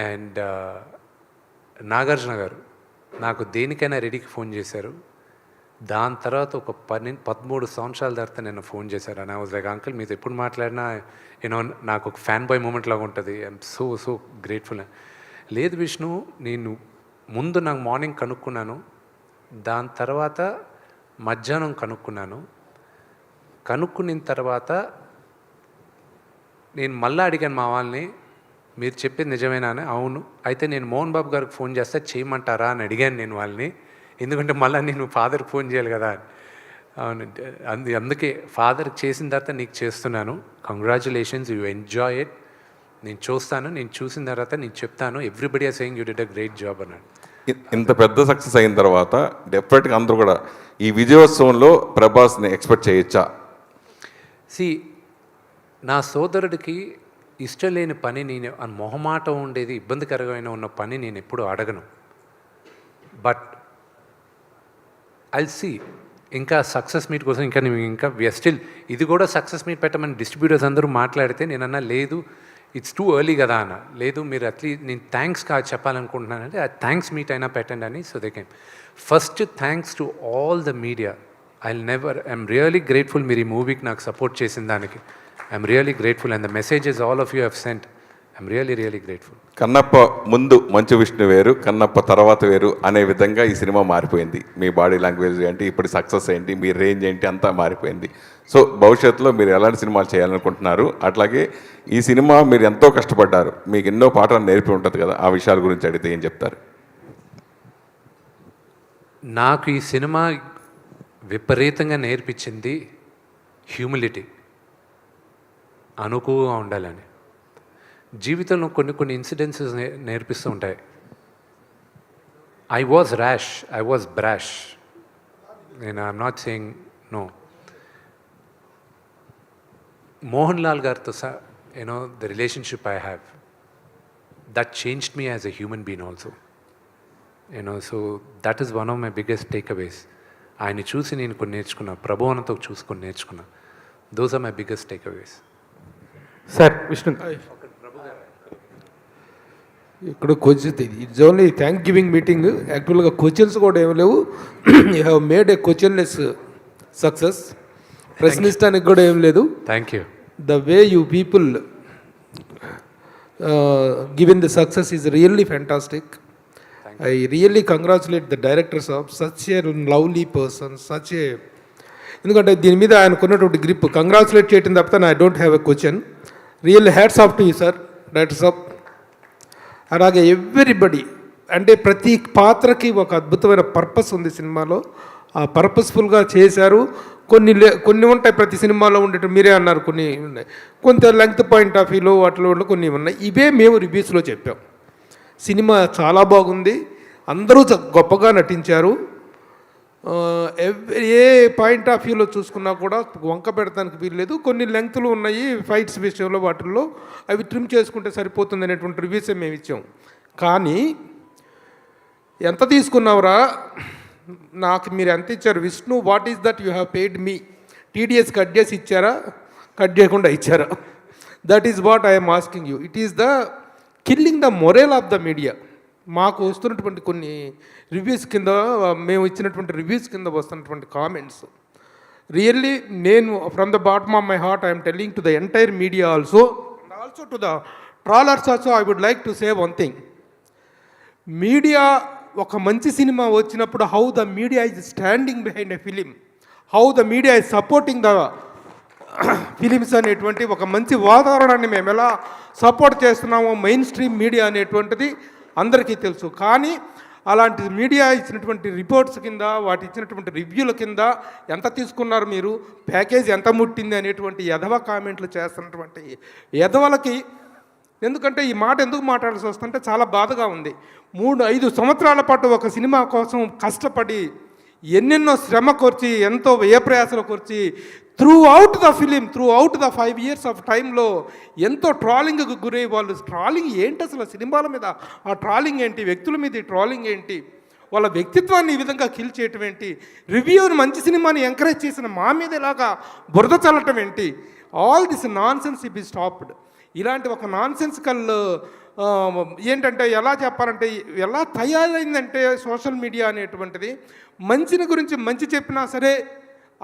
అండ్ నాగార్జున గారు నాకు దేనికైనా రెడీకి ఫోన్ చేశారు. దాని తర్వాత ఒక 13 సంవత్సరాల తర్వాత నేను ఫోన్ చేశారు. And I was like, uncle మీతో ఎప్పుడు మాట్లాడినా నాకు ఒక ఫ్యాన్ బాయ్ మూమెంట్ లాగా ఉంటుంది. I'm so grateful. లేదు విష్ణు, నేను ముందు నాకు మార్నింగ్ కనుక్కున్నాను, దాని తర్వాత మధ్యాహ్నం కనుక్కున్న తర్వాత నేను మళ్ళీ అడిగాను మా వాళ్ళని, మీరు చెప్పేది నిజమేనా అని. అవును, అయితే నేను మోహన్ బాబు గారికి ఫోన్ చేస్తే చేయమంటారా అని అడిగాను నేను వాళ్ళని. ఎందుకంటే మళ్ళీ నేను ఫాదర్కి ఫోన్ చేయాలి కదా. అవునంటే అందుకే ఫాదర్కి చేసిన తర్వాత నీకు చేస్తున్నాను. Congratulations, you enjoy it. నేను చూస్తాను, నేను చూసిన తర్వాత నేను చెప్తాను. Everybody are saying you did a great job అన్నాడు. ఇంత పెద్ద సక్సెస్ అయిన తర్వాత డెఫినెట్గా అందరూ కూడా ఈ విజయోత్సవంలో ప్రభాస్ని ఎక్స్పెక్ట్ చేయొచ్చా? నా సోదరుడికి ఇష్టం లేని పని, నేను మొహమాటం ఉండేది, ఇబ్బందికరమైన ఉన్న పని నేను ఎప్పుడు అడగను. బట్ ఐల్ సీ ఇంకా సక్సెస్ మీట్ కోసం ఇంకా స్టిల్ ఇది కూడా సక్సెస్ మీట్ పెట్టమని డిస్ట్రిబ్యూటర్స్ అందరూ మాట్లాడితే నేనన్నా లేదు, ఇట్స్ టూ ఎర్లీ కదా అన్న. లేదు, మీరు అట్లీస్ట్ నేను థ్యాంక్స్ చెప్పాలనుకుంటున్నానంటే ఆ థ్యాంక్స్ మీట్ అయినా పెట్టండి అని. So they can first thanks to all the media. I'm really grateful మీరు ఈ మూవీకి నాకు సపోర్ట్ చేసిన దానికి. I'm really grateful and the messages all of you have sent. I'm really grateful. Kannappa ముందు మంచు విష్ణు వేరు, కన్నప్ప తర్వాత వేరు అనే విధంగా ఈ సినిమా మారిపోయింది. మీ బాడీ లాంగ్వేజ్ ఏంటి, ఇప్పుడు సక్సెస్ ఏంటి, మీ రేంజ్ ఏంటి, అంతా మారిపోయింది. సో భవిష్యత్తులో మీరు ఎలాంటి సినిమాలు చేయాలనుకుంటున్నారు? అట్లాగే ఈ సినిమా మీరు ఎంతో కష్టపడ్డారు, మీకు ఎన్నో పాఠాలు నేర్పి ఉంటుంది కదా, ఆ విషయాల గురించి అడిగితే ఏం చెప్తారు? నాకు ఈ సినిమా విపరీతంగా నేర్పించింది హ్యూమిలిటీ, అనుకువగా ఉండాలని. జీవితంలో కొన్ని ఇన్సిడెన్సెస్ నేర్పిస్తూ ఉంటాయి. I was rash, I was brash. I'm not saying no. Mohan Lal గారితో the relationship I have, that changed me as a human being also. So that is one of my biggest takeaways. ఆయన చూసి నేను కొన్ని నేర్చుకున్నా, ప్రభువనంతో చూసుకొని నేర్చుకున్నా. Those are my biggest takeaways. Sir Vishnu, ఇక్కడ question, it's only thank giving meeting. యాక్చువల్గా క్వశ్చన్స్ కూడా ఏమి లేవు. You have made a questionless success. ప్రశ్నిస్తానికి కూడా ఏం లేదు. Thank you. The way you people given the success is really fantastic. I really congratulate the directors of such a lovely person, such a, ఎందుకంటే దీని మీద ఆయనకున్నటువంటి గ్రిప్ కంగ్రాచులేట్ చేయటం తప్పితే I don't have a question. Real hats off to you sir, directors of. అలాగే ఎవ్రీబడి, అంటే ప్రతి పాత్రకి ఒక అద్భుతమైన పర్పస్ ఉంది సినిమాలో. ఆ పర్పస్ఫుల్గా చేశారు. కొన్ని ఉంటాయి ప్రతి సినిమాలో ఉండేవి, మీరే అన్నారు కొన్ని ఉన్నాయి. కొంత లెంగ్త్ పాయింట్ ఆఫ్ వ్యూలో వాటిలో కొన్ని ఉన్నాయి. ఇవే మేము రివ్యూస్లో చెప్పాం. సినిమా చాలా బాగుంది, అందరూ గొప్పగా నటించారు. ఏ పాయింట్ ఆఫ్ వ్యూలో చూసుకున్నా కూడా వంక పెడతానికి వీల్లేదు. కొన్ని లెంగ్త్లు ఉన్నాయి ఫైట్స్ విషయంలో, వాటిల్లో అవి ట్రిమ్ చేసుకుంటే సరిపోతుంది అనేటువంటి రివ్యూసే మేము ఇచ్చాం. కానీ ఎంత తీసుకున్నావురా, నాకు మీరు ఎంత ఇచ్చారు Vishnu, what is that you have paid me? TDS cut చేసి ఇచ్చారా, కట్ చేయకుండా ఇచ్చారా? That is what I'm asking you. It is the killing the moral of the media. మాకు వస్తున్నటువంటి కొన్ని రివ్యూస్ కింద, మేము ఇచ్చినటువంటి రివ్యూస్ కింద వస్తున్నటువంటి కామెంట్స్, రియల్లీ నేను from the bottom of my heart I'm telling to the entire media also to the trollers also, I would like to say one thing. Media ఒక మంచి సినిమా వచ్చినప్పుడు how the media is standing behind a film, how the media is supporting the films అనేటువంటి ఒక మంచి వాతావరణాన్ని మేము ఎలా సపోర్ట్ చేస్తున్నామో మెయిన్ స్ట్రీమ్ మీడియా అనేటువంటిది అందరికీ తెలుసు. కానీ అలాంటి మీడియా ఇచ్చినటువంటి రిపోర్ట్స్ కింద, వాటి ఇచ్చినటువంటి రివ్యూల కింద ఎంత తీసుకున్నారు మీరు, ప్యాకేజ్ ఎంత ముట్టింది అనేటువంటి ఎదవ కామెంట్లు చేస్తున్నటువంటి ఎదవలకి, ఎందుకంటే ఈ మాట ఎందుకు మాట్లాడాల్సి వస్తుంటే చాలా బాధగా ఉంది. 3-5 సంవత్సరాల పాటు ఒక సినిమా కోసం కష్టపడి ఎన్నెన్నో శ్రమ కోర్చి, ఎంతో వ్యయప్రయాసలు కోర్చి, through out the film, through out the 5 years of టైంలో ఎంతో ట్రాలింగ్కి గురై, వాళ్ళు ట్రాలింగ్ ఏంటి అసలు, సినిమాల మీద ఆ ట్రాలింగ్ ఏంటి, వ్యక్తుల మీద ట్రాలింగ్ ఏంటి, వాళ్ళ వ్యక్తిత్వాన్ని ఈ విధంగా కిల్ చేయటం ఏంటి, రివ్యూని మంచి సినిమాని ఎంకరేజ్ చేసిన మా మీద ఇలాగా బురద చల్లటం ఏంటి, all this non sense B stopped. ఇలాంటి ఒక నాన్ సెన్సికల్ ఏంటంటే ఎలా చెప్పాలంటే, ఎలా తయారైందంటే సోషల్ మీడియా అనేటువంటిది, మంచిని గురించి మంచి చెప్పినా సరే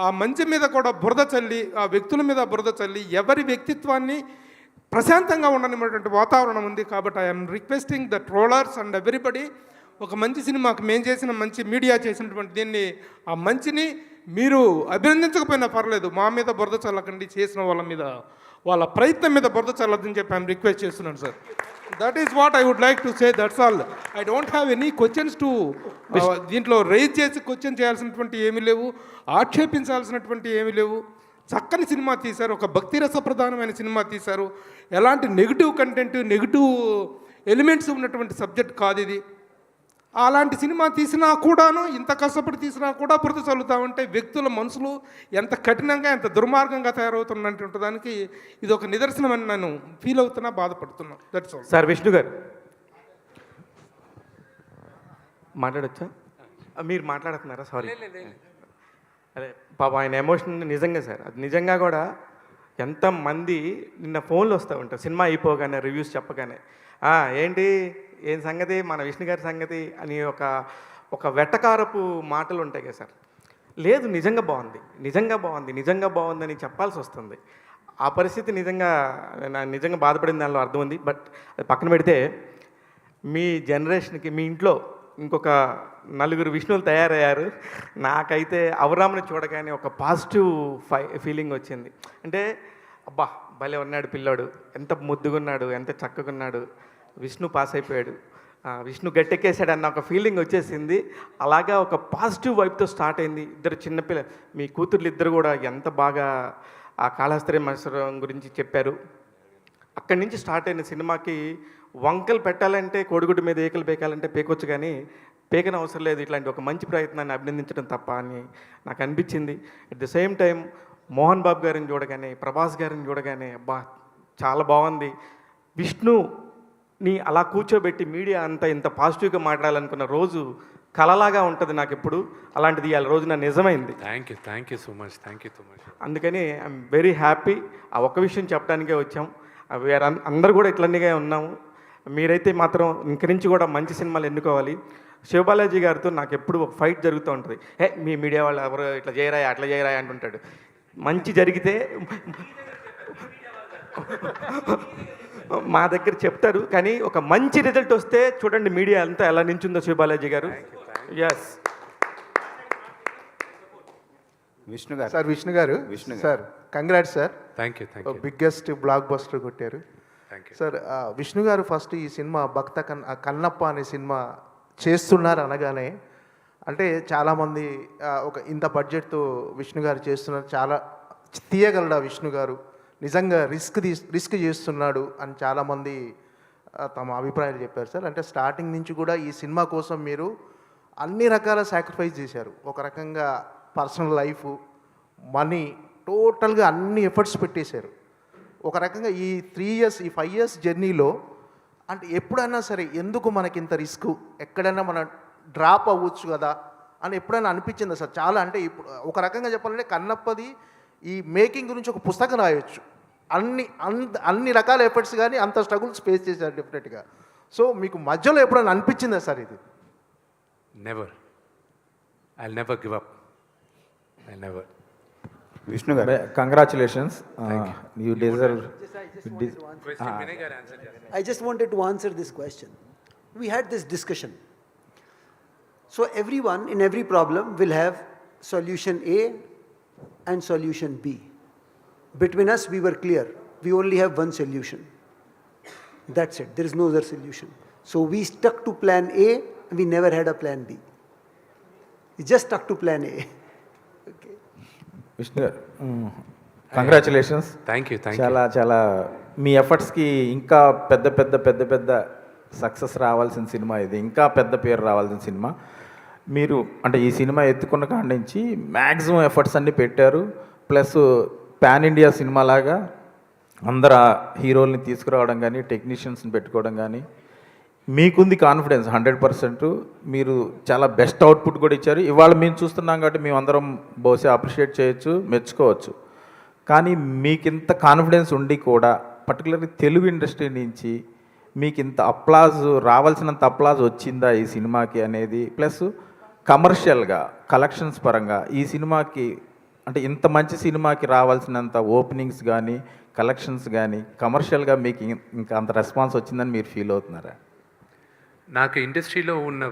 ఆ మంచి మీద కూడా బురద చల్లి, ఆ వ్యక్తుల మీద బురద చల్లి, ఎవరి వ్యక్తిత్వాన్ని ప్రశాంతంగా ఉండనిటువంటి వాతావరణం ఉంది. కాబట్టి I'm requesting the trollers and everybody, ఒక మంచి సినిమాకి మేము చేసిన మంచి మీడియా చేసినటువంటి దీన్ని, ఆ మంచిని మీరు అభినందించకపోయినా పర్లేదు, మా మీద బురద చల్లకండి, చేసిన వాళ్ళ మీద వాళ్ళ ప్రయత్నం మీద బురద చల్లదని చెప్పి ఐఎమ్ రిక్వెస్ట్ చేస్తున్నాను sir. That is what I would like to say, that's all. I don't have any questions to దీంట్లో రైజ్ చేసి క్వశ్చన్ చేయాల్సినటువంటి ఏమీ లేవు, ఆక్షేపించాల్సినటువంటి ఏమీ లేవు. చక్కని సినిమా తీశారు, ఒక భక్తి రస ప్రధానమైన సినిమా తీశారు. ఎలాంటి నెగిటివ్ కంటెంట్, నెగిటివ్ ఎలిమెంట్స్ ఉన్నటువంటి సబ్జెక్ట్ కాదు ఇది. అలాంటి సినిమా తీసినా కూడాను, ఇంత కష్టపడి తీసినా కూడా బురద చల్లుతామంటే వ్యక్తుల మనసులు ఎంత కఠినంగా, ఎంత దుర్మార్గంగా తయారవుతున్నటువంటి దానికి ఇది ఒక నిదర్శనం అని నేను ఫీల్ అవుతున్నా, బాధపడుతున్నా. That's all. సార్ విష్ణు గారు మాట్లాడచ్చా? మీరు మాట్లాడుతున్నారా? సారీ. అదే పాప ఆయన ఎమోషన్ నిజంగా సార్, అది నిజంగా కూడా ఎంతమంది నిన్న ఫోన్లు వస్తూ ఉంటారు సినిమా అయిపోగానే, రివ్యూస్ చెప్పగానే, ఏంటి ఏం సంగతి, మన విష్ణు గారి సంగతి అని ఒక వెటకారపు మాటలు ఉంటాయి కదా సార్. లేదు, నిజంగా బాగుంది, నిజంగా బాగుంది, నిజంగా బాగుందని చెప్పాల్సి వస్తుంది. ఆ పరిస్థితి నిజంగా బాధపడిన దానిలో అర్థం ఉంది. బట్ అది పక్కన పెడితే, మీ జనరేషన్కి మీ ఇంట్లో ఇంకొక 4 విష్ణువులు తయారయ్యారు. నాకైతే అవరాముని చూడగానే ఒక పాజిటివ్ ఫీలింగ్ వచ్చింది. అంటే అబ్బా భలే ఉన్నాడు పిల్లాడు, ఎంత ముద్దుగున్నాడు, ఎంత చక్కగున్నాడు, విష్ణు పాస్ అయిపోయాడు, విష్ణు గట్టెక్కేసాడు అన్న ఒక ఫీలింగ్ వచ్చేసింది. అలాగా ఒక పాజిటివ్ వైపుతో స్టార్ట్ అయింది. ఇద్దరు చిన్నపిల్ల, మీ కూతుర్లు ఇద్దరు కూడా ఎంత బాగా ఆ కాళహస్త్రి మత్సరం గురించి చెప్పారు. అక్కడి నుంచి స్టార్ట్ అయిన సినిమాకి వంకలు పెట్టాలంటే, కోడిగుడ్డు మీద ఏకలు పేకాలంటే పేకొచ్చు, కానీ పేకన అవసరం లేదు. ఇట్లాంటి ఒక మంచి ప్రయత్నాన్ని అభినందించడం తప్ప అని నాకు అనిపించింది. At the same time Mohan Babu గారిని చూడగానే, ప్రభాస్ గారిని చూడగానే అబ్బా చాలా బాగుంది. విష్ణుని అలా కూర్చోబెట్టి మీడియా అంతా ఇంత పాజిటివ్గా మాట్లాడాలనుకున్న రోజు కలలాగా ఉంటుంది నాకు ఎప్పుడు. అలాంటిది ఇవాళ రోజున నిజమైంది. Thank you so much. అందుకని ఐఎమ్ వెరీ హ్యాపీ. ఆ ఒక్క విషయం చెప్పడానికే వచ్చాం. వేరే అందరూ కూడా ఇట్లన్నీగా ఉన్నాము. మీరైతే మాత్రం ఇంక నుంచి కూడా మంచి సినిమాలు ఎన్నుకోవాలి. శివబాలాజీ గారితో నాకు ఎప్పుడు ఒక ఫైట్ జరుగుతూ ఉంటుంది. మీ మీడియా వాళ్ళు ఎవరు ఇట్లా చేయరాయి, అట్లా చేయరాయి అంటుంటాడు. మంచి జరిగితే మా దగ్గర చెప్తారు, కానీ ఒక మంచి రిజల్ట్ వస్తే చూడండి మీడియా అంతా ఎలా నించుందో శివబాలాజీ గారు. ఎస్ విష్ణు గారు. సార్ విష్ణు గారు, sir congrats sir. Thank you. Biggest block buster కొట్టారు సార్. విష్ణు గారు ఫస్ట్ ఈ సినిమా భక్త కన్నప్ప అనే సినిమా చేస్తున్నారు అనగానే, అంటే చాలామంది ఒక ఇంత బడ్జెట్తో విష్ణు గారు చేస్తున్నారు, చాలా తీయగలడా విష్ణు గారు, నిజంగా రిస్క్ చేస్తున్నాడు అని చాలామంది తమ అభిప్రాయాలు చెప్పారు సార్. అంటే స్టార్టింగ్ నుంచి కూడా ఈ సినిమా కోసం మీరు అన్ని రకాల సాక్రిఫైస్ చేశారు. ఒక రకంగా పర్సనల్ లైఫ్, మనీ, టోటల్గా అన్ని ఎఫర్ట్స్ పెట్టేశారు. ఒక రకంగా ఈ 3 years, ఈ 5 years జర్నీలో అంటే ఎప్పుడైనా సరే ఎందుకు మనకి ఇంత రిస్క్, ఎక్కడైనా మనం డ్రాప్ అవ్వచ్చు కదా అని ఎప్పుడైనా అనిపించిందా సార్? చాలా అంటే ఇప్పుడు ఒక రకంగా చెప్పాలంటే కన్నప్పది ఈ మేకింగ్ గురించి ఒక పుస్తకం రాయొచ్చు. అన్ని రకాల ఎఫర్ట్స్ కానీ అంత స్ట్రగుల్స్ ఫేస్ చేశారు డెఫినెట్గా. సో మీకు మధ్యలో ఎప్పుడైనా అనిపించిందా సార్ ఇది? Never. I'll never give up. I'll never. Vishnu గారు, congratulations, you deserve. I just wanted to answer this question. We had this discussion. So everyone in every problem will have solution A and solution B. Between us, we were clear. We only have one solution. That's it. There is no other solution. So we stuck to plan A, and we never had a plan B. We just stuck to plan A. Okay. Vishnu గారు, కంగ్రాచులేషన్స్. Thank you. చాలా మీ ఎఫర్ట్స్కి ఇంకా పెద్ద సక్సెస్ రావాల్సిన సినిమా ఇది, ఇంకా పెద్ద పేరు రావాల్సిన సినిమా. మీరు అంటే ఈ సినిమా ఎత్తుకున్న కాడి నుంచి మ్యాక్సిమం ఎఫర్ట్స్ అన్నీ పెట్టారు. ప్లస్ పాన్ ఇండియా సినిమా లాగా అందరు హీరోల్ని తీసుకురావడం కానీ, టెక్నీషియన్స్ని పెట్టుకోవడం కానీ, మీకుంది కాన్ఫిడెన్స్ 100%. మీరు చాలా బెస్ట్ అవుట్పుట్ కూడా ఇచ్చారు. ఇవాళ మేము చూస్తున్నాం కాబట్టి మేము అందరం బహుశా అప్రిషియేట్ చేయొచ్చు, మెచ్చుకోవచ్చు. కానీ మీకు ఇంత కాన్ఫిడెన్స్ ఉండి కూడా పర్టికులర్లీ తెలుగు ఇండస్ట్రీ నుంచి మీకు ఇంత అప్లాజ్, రావాల్సినంత అప్లాజ్ వచ్చిందా ఈ సినిమాకి అనేది, ప్లస్ కమర్షియల్గా కలెక్షన్స్ పరంగా ఈ సినిమాకి అంటే ఇంత మంచి సినిమాకి రావాల్సినంత ఓపెనింగ్స్ కానీ, కలెక్షన్స్ కానీ కమర్షియల్గా మీకు ఇంకా అంత రెస్పాన్స్ వచ్చిందని మీరు ఫీల్ అవుతున్నారా? నాకు ఇండస్ట్రీలో ఉన్న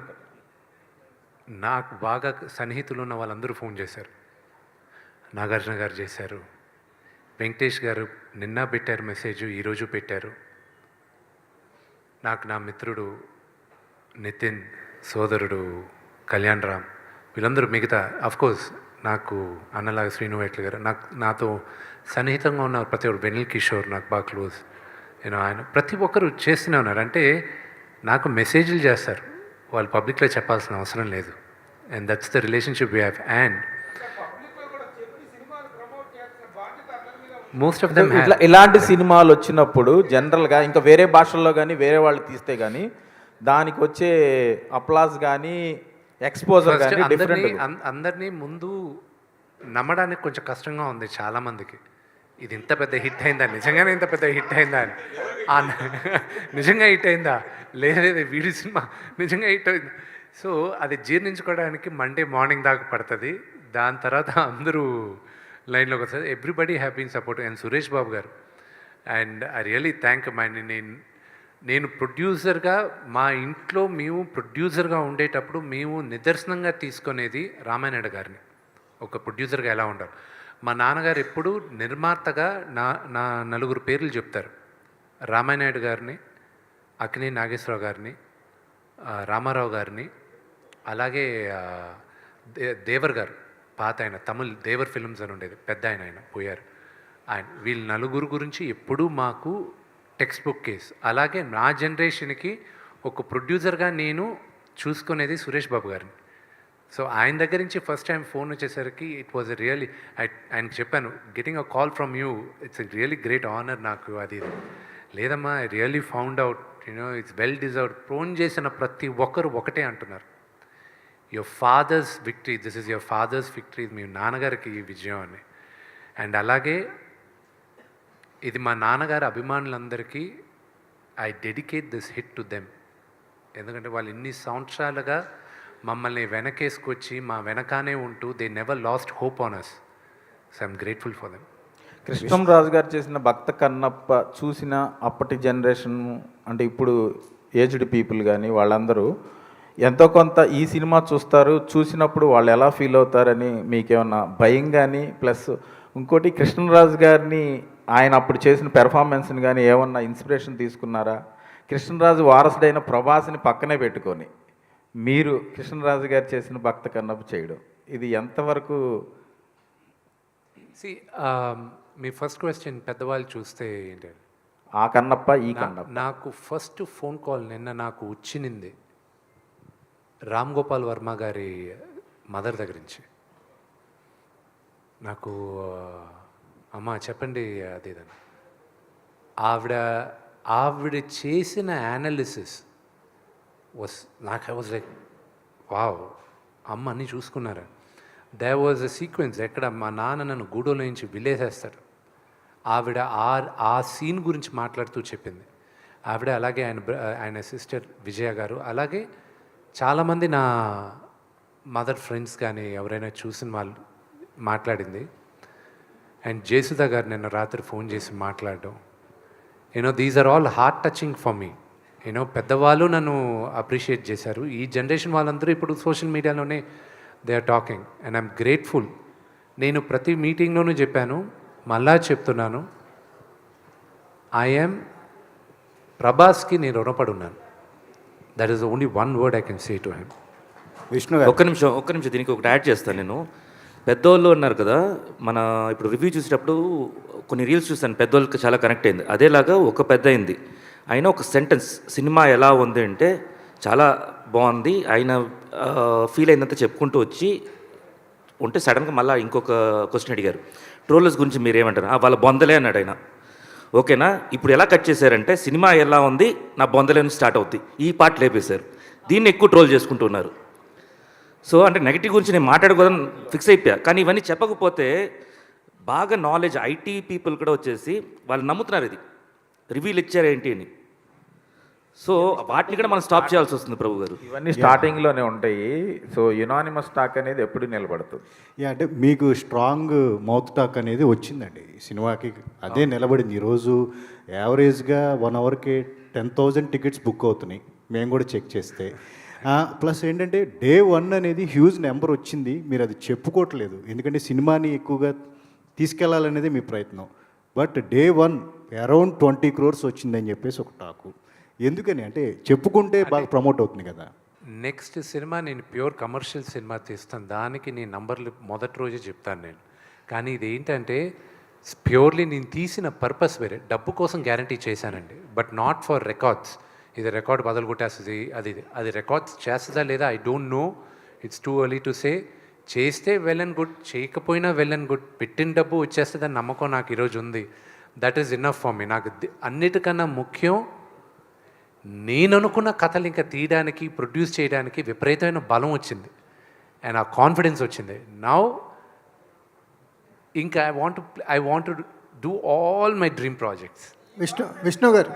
నాకు బాగా సన్నిహితులు ఉన్న వాళ్ళందరూ ఫోన్ చేశారు. నాగార్జున గారు చేశారు, వెంకటేష్ గారు నిన్న పెట్టారు మెసేజ్, ఈరోజు పెట్టారు. నాకు నా మిత్రుడు నితిన్, సోదరుడు కళ్యాణ్ రామ్, వీళ్ళందరూ మిగతా అఫ్కోర్స్ నాకు అన్నలాగా శ్రీను వైట్ల గారు, నాతో సన్నిహితంగా ఉన్న ప్రతి ఒక్కరు, వెనిల్ కిషోర్ నాకు బాగా క్లోజ్, నేను ఆయన ప్రతి ఒక్కరు చేస్తూనే ఉన్నారు. అంటే నాకు మెసేజ్లు చేస్తారు, వాళ్ళు పబ్లిక్లో చెప్పాల్సిన అవసరం లేదు. And that's the relationship we have. And most of them ఇలాంటి సినిమాలు వచ్చినప్పుడు జనరల్గా ఇంకా వేరే భాషల్లో కానీ వేరే వాళ్ళు తీస్తే కానీ దానికి వచ్చే అప్లాజ్ కానీ ఎక్స్పోజర్ కానీ డిఫరెంట్. అందరినీ ముందు నమ్మడానికి కొంచెం కష్టంగా ఉంది చాలామందికి. ఇది ఇంత పెద్ద హిట్ అయిందా, నిజంగానే ఇంత పెద్ద హిట్ అయిందా అని. నిజంగా హిట్ అయిందా, లేదా వీడి సినిమా నిజంగా హిట్ అయింది. సో అది జీర్ణించుకోవడానికి మండే మార్నింగ్ దాకా పడుతుంది. దాని తర్వాత అందరూ లైన్లోకి వస్తుంది. Everybody have been support. And Suresh Babu గారు, అండ్ ఐ రియలీ థ్యాంక్ నేను ప్రొడ్యూసర్గా, మా ఇంట్లో మేము ప్రొడ్యూసర్గా ఉండేటప్పుడు మేము నిదర్శనంగా తీసుకునేది రామానాయుడు గారిని. ఒక ప్రొడ్యూసర్గా ఎలా ఉండాలి. మా నాన్నగారు ఎప్పుడు నిర్మాతగా నా నలుగురు పేర్లు చెప్తారు. రామానాయుడు గారిని, అక్కినే నాగేశ్వరరావు గారిని, రామారావు గారిని, అలాగే దేవర్ గారు, పాత ఆయన తమిళ్ దేవర్ ఫిల్మ్స్ అని ఉండేది, పెద్ద ఆయన పోయారు. వీళ్ళ నలుగురు గురించి ఎప్పుడూ మాకు టెక్స్ట్ బుక్ కేస్. అలాగే నా జనరేషన్కి ఒక ప్రొడ్యూసర్గా నేను చూసుకునేది సురేష్ బాబు గారిని. సో ఆయన దగ్గర నుంచి ఫస్ట్ టైం ఫోన్ వచ్చేసరికి ఇట్ వాజ్ రియలీ, ఆయనకి చెప్పాను, getting a call from you, it's really great honour నాకు. అది లేదమ్మా, I really found out, it's well deserved. Phone చేసిన ప్రతి ఒక్కరు ఒకటే అంటున్నారు, your father's victory, this is your father's victory, మీ నాన్నగారికి ఈ విజయం అని. అండ్ అలాగే ఇది మా నాన్నగారి అభిమానులందరికీ I dedicate this hit to them. ఎందుకంటే వాళ్ళు ఇన్ని సంవత్సరాలుగా మమ్మల్ని వెనకేసుకొచ్చి మా వెనకానే ఉంటూ they never lost hope on us. So I'm grateful for them. Krishnamraju గారు చేసిన భక్త కన్నప్ప చూసిన అప్పటి జనరేషన్, అంటే ఇప్పుడు ఏజ్డ్ పీపుల్ కానీ వాళ్ళందరూ ఎంతో కొంత ఈ సినిమా చూస్తారు, చూసినప్పుడు వాళ్ళు ఎలా ఫీల్ అవుతారని మీకేమన్నా భయం కానీ, ప్లస్ ఇంకోటి కృష్ణరాజు గారిని ఆయన అప్పుడు చేసిన పెర్ఫార్మెన్స్ని కానీ ఏమన్నా ఇన్స్పిరేషన్ తీసుకున్నారా? కృష్ణరాజు వారసుడైన ప్రభాస్ని పక్కనే పెట్టుకొని మీరు కృష్ణరాజు గారు చేసిన భక్త కన్నప్ప చేయడం, ఇది ఎంతవరకు? మీ ఫస్ట్ క్వశ్చన్ పెద్దవాళ్ళు చూస్తే ఏంటి, ఆ కన్నప్ప ఈ కన్నప్ప. నాకు ఫస్ట్ ఫోన్ కాల్ నిన్న నాకు వచ్చింది రామ్ గోపాల్ వర్మ గారి మదర్ దగ్గర నుంచి. నాకు అమ్మ చెప్పండి అది ఇదని. ఆవిడ చేసిన యానాలిసిస్ వాస్, నాకు ఐ వాజ్ లైక్ వావ్, అమ్మ అన్నీ చూసుకున్నారా. దే వాజ్ అ సీక్వెన్స్ ఎక్కడ మా నాన్న నన్ను గూడోలో నుంచి విలేసేస్తాడు. ఆవిడ ఆ సీన్ గురించి మాట్లాడుతూ చెప్పింది ఆవిడ. అలాగే ఆయన సిస్టర్ విజయ గారు, అలాగే చాలామంది నా మదర్ ఫ్రెండ్స్ కానీ ఎవరైనా చూసిన వాళ్ళు మాట్లాడింది. అండ్ జయసుధ గారు నిన్న రాత్రి ఫోన్ చేసి మాట్లాడడం, these are all heart touching for me. పెద్దవాళ్ళు నన్ను అప్రిషియేట్ చేశారు. ఈ జనరేషన్ వాళ్ళందరూ ఇప్పుడు సోషల్ మీడియాలోనే they are talking and I'm grateful. నేను ప్రతి మీటింగ్లోనూ చెప్పాను, మళ్ళా చెప్తున్నాను, ఐఎమ్ ప్రభాస్కి నేను రుణపడి ఉన్నాను. That is only one word I can say to him. Vishnu గారు, ఒక్క నిమిషం దీనికి ఒకటి యాడ్ చేస్తాను. నేను పెద్దోళ్ళు ఉన్నారు కదా, మన ఇప్పుడు రివ్యూ చూసేటప్పుడు కొన్ని రీల్స్ చూస్తాను, పెద్దోళ్ళకి చాలా కనెక్ట్ అయింది. అదేలాగా ఒక పెద్ద అయింది, ఆయన ఒక సెంటెన్స్, సినిమా ఎలా ఉంది అంటే చాలా బాగుంది, ఆయన ఫీల్ అయినంత చెప్పుకుంటూ వచ్చి ఉంటే సడన్గా మళ్ళీ ఇంకొక క్వశ్చన్ అడిగారు, ట్రోలర్స్ గురించి మీరు ఏమంటారు? వాళ్ళ బొందలే అన్నాడు ఆయన. ఓకేనా, ఇప్పుడు ఎలా కట్ చేశారంటే సినిమా ఎలా ఉంది, నా బొందలే నుంచి స్టార్ట్ అవుద్ది, ఈ పార్ట్ లేపేశారు. దీన్ని ఎక్కువ ట్రోల్ చేసుకుంటూ ఉన్నారు. సో అంటే నెగిటివ్ గురించి నేను మాట్లాడుకోదని ఫిక్స్ అయిపోయా. కానీ ఇవన్నీ చెప్పకపోతే బాగా నాలెడ్జ్ ఐటీ పీపుల్ కూడా వచ్చేసి వాళ్ళు నమ్ముతున్నారు ఇది రివ్యూలు ఇచ్చారేంటి అని. సో వాటిని కూడా మనం స్టాప్ చేయాల్సి వస్తుంది ప్రభు గారు. ఇవన్నీ స్టార్టింగ్లోనే ఉంటాయి. సో యునానిమస్ టాక్ అనేది ఎప్పుడు నిలబడుతుంది. అంటే మీకు స్ట్రాంగ్ మౌత్ టాక్ అనేది వచ్చిందండి ఈ సినిమాకి, అదే నిలబడింది. ఈరోజు యావరేజ్గా 1 అవర్కి 10,000 టికెట్స్ బుక్ అవుతున్నాయి, మేము కూడా చెక్ చేస్తే. ప్లస్ ఏంటంటే డే 1 అనేది హ్యూజ్ నెంబర్ వచ్చింది, మీరు అది చెప్పుకోవట్లేదు. ఎందుకంటే సినిమాని ఎక్కువగా తీసుకెళ్లాలనేది మీ ప్రయత్నం. బట్ డే 1 అరౌండ్ 20 crores వచ్చిందని చెప్పేసి ఒక టాకు. ఎందుకని అంటే చెప్పుకుంటే బాగా ప్రమోట్ అవుతుంది కదా. నెక్స్ట్ సినిమా నేను ప్యూర్ కమర్షియల్ సినిమా తీస్తాను, దానికి నేను నంబర్లు మొదటి రోజే చెప్తాను నేను. కానీ ఇది ఏంటంటే ప్యూర్లీ నేను తీసిన పర్పస్ వేరే, డబ్బు కోసం గ్యారంటీ చేశానండి, బట్ నాట్ ఫర్ రికార్డ్స్. ఇది రికార్డ్ బదులు కొట్టేస్తుంది, అది రికార్డ్స్ చేస్తుందా లేదా I don't know, it's too early to say. చేస్తే వెల్ అండ్ గుడ్, చేయకపోయినా వెల్ అండ్ గుడ్, పెట్టిన డబ్బు వచ్చేస్తుందని నమ్మకం నాకు ఈరోజు ఉంది. That is enough for me. నాకు అన్నిటికన్నా ముఖ్యం నేను అనుకున్న కథలు ఇంకా తీయడానికి, ప్రొడ్యూస్ చేయడానికి విపరీతమైన బలం వచ్చింది అండ్ ఆ కాన్ఫిడెన్స్ వచ్చింది. నౌ ఇంకా I want to do all my dream projects. Vishnu గారు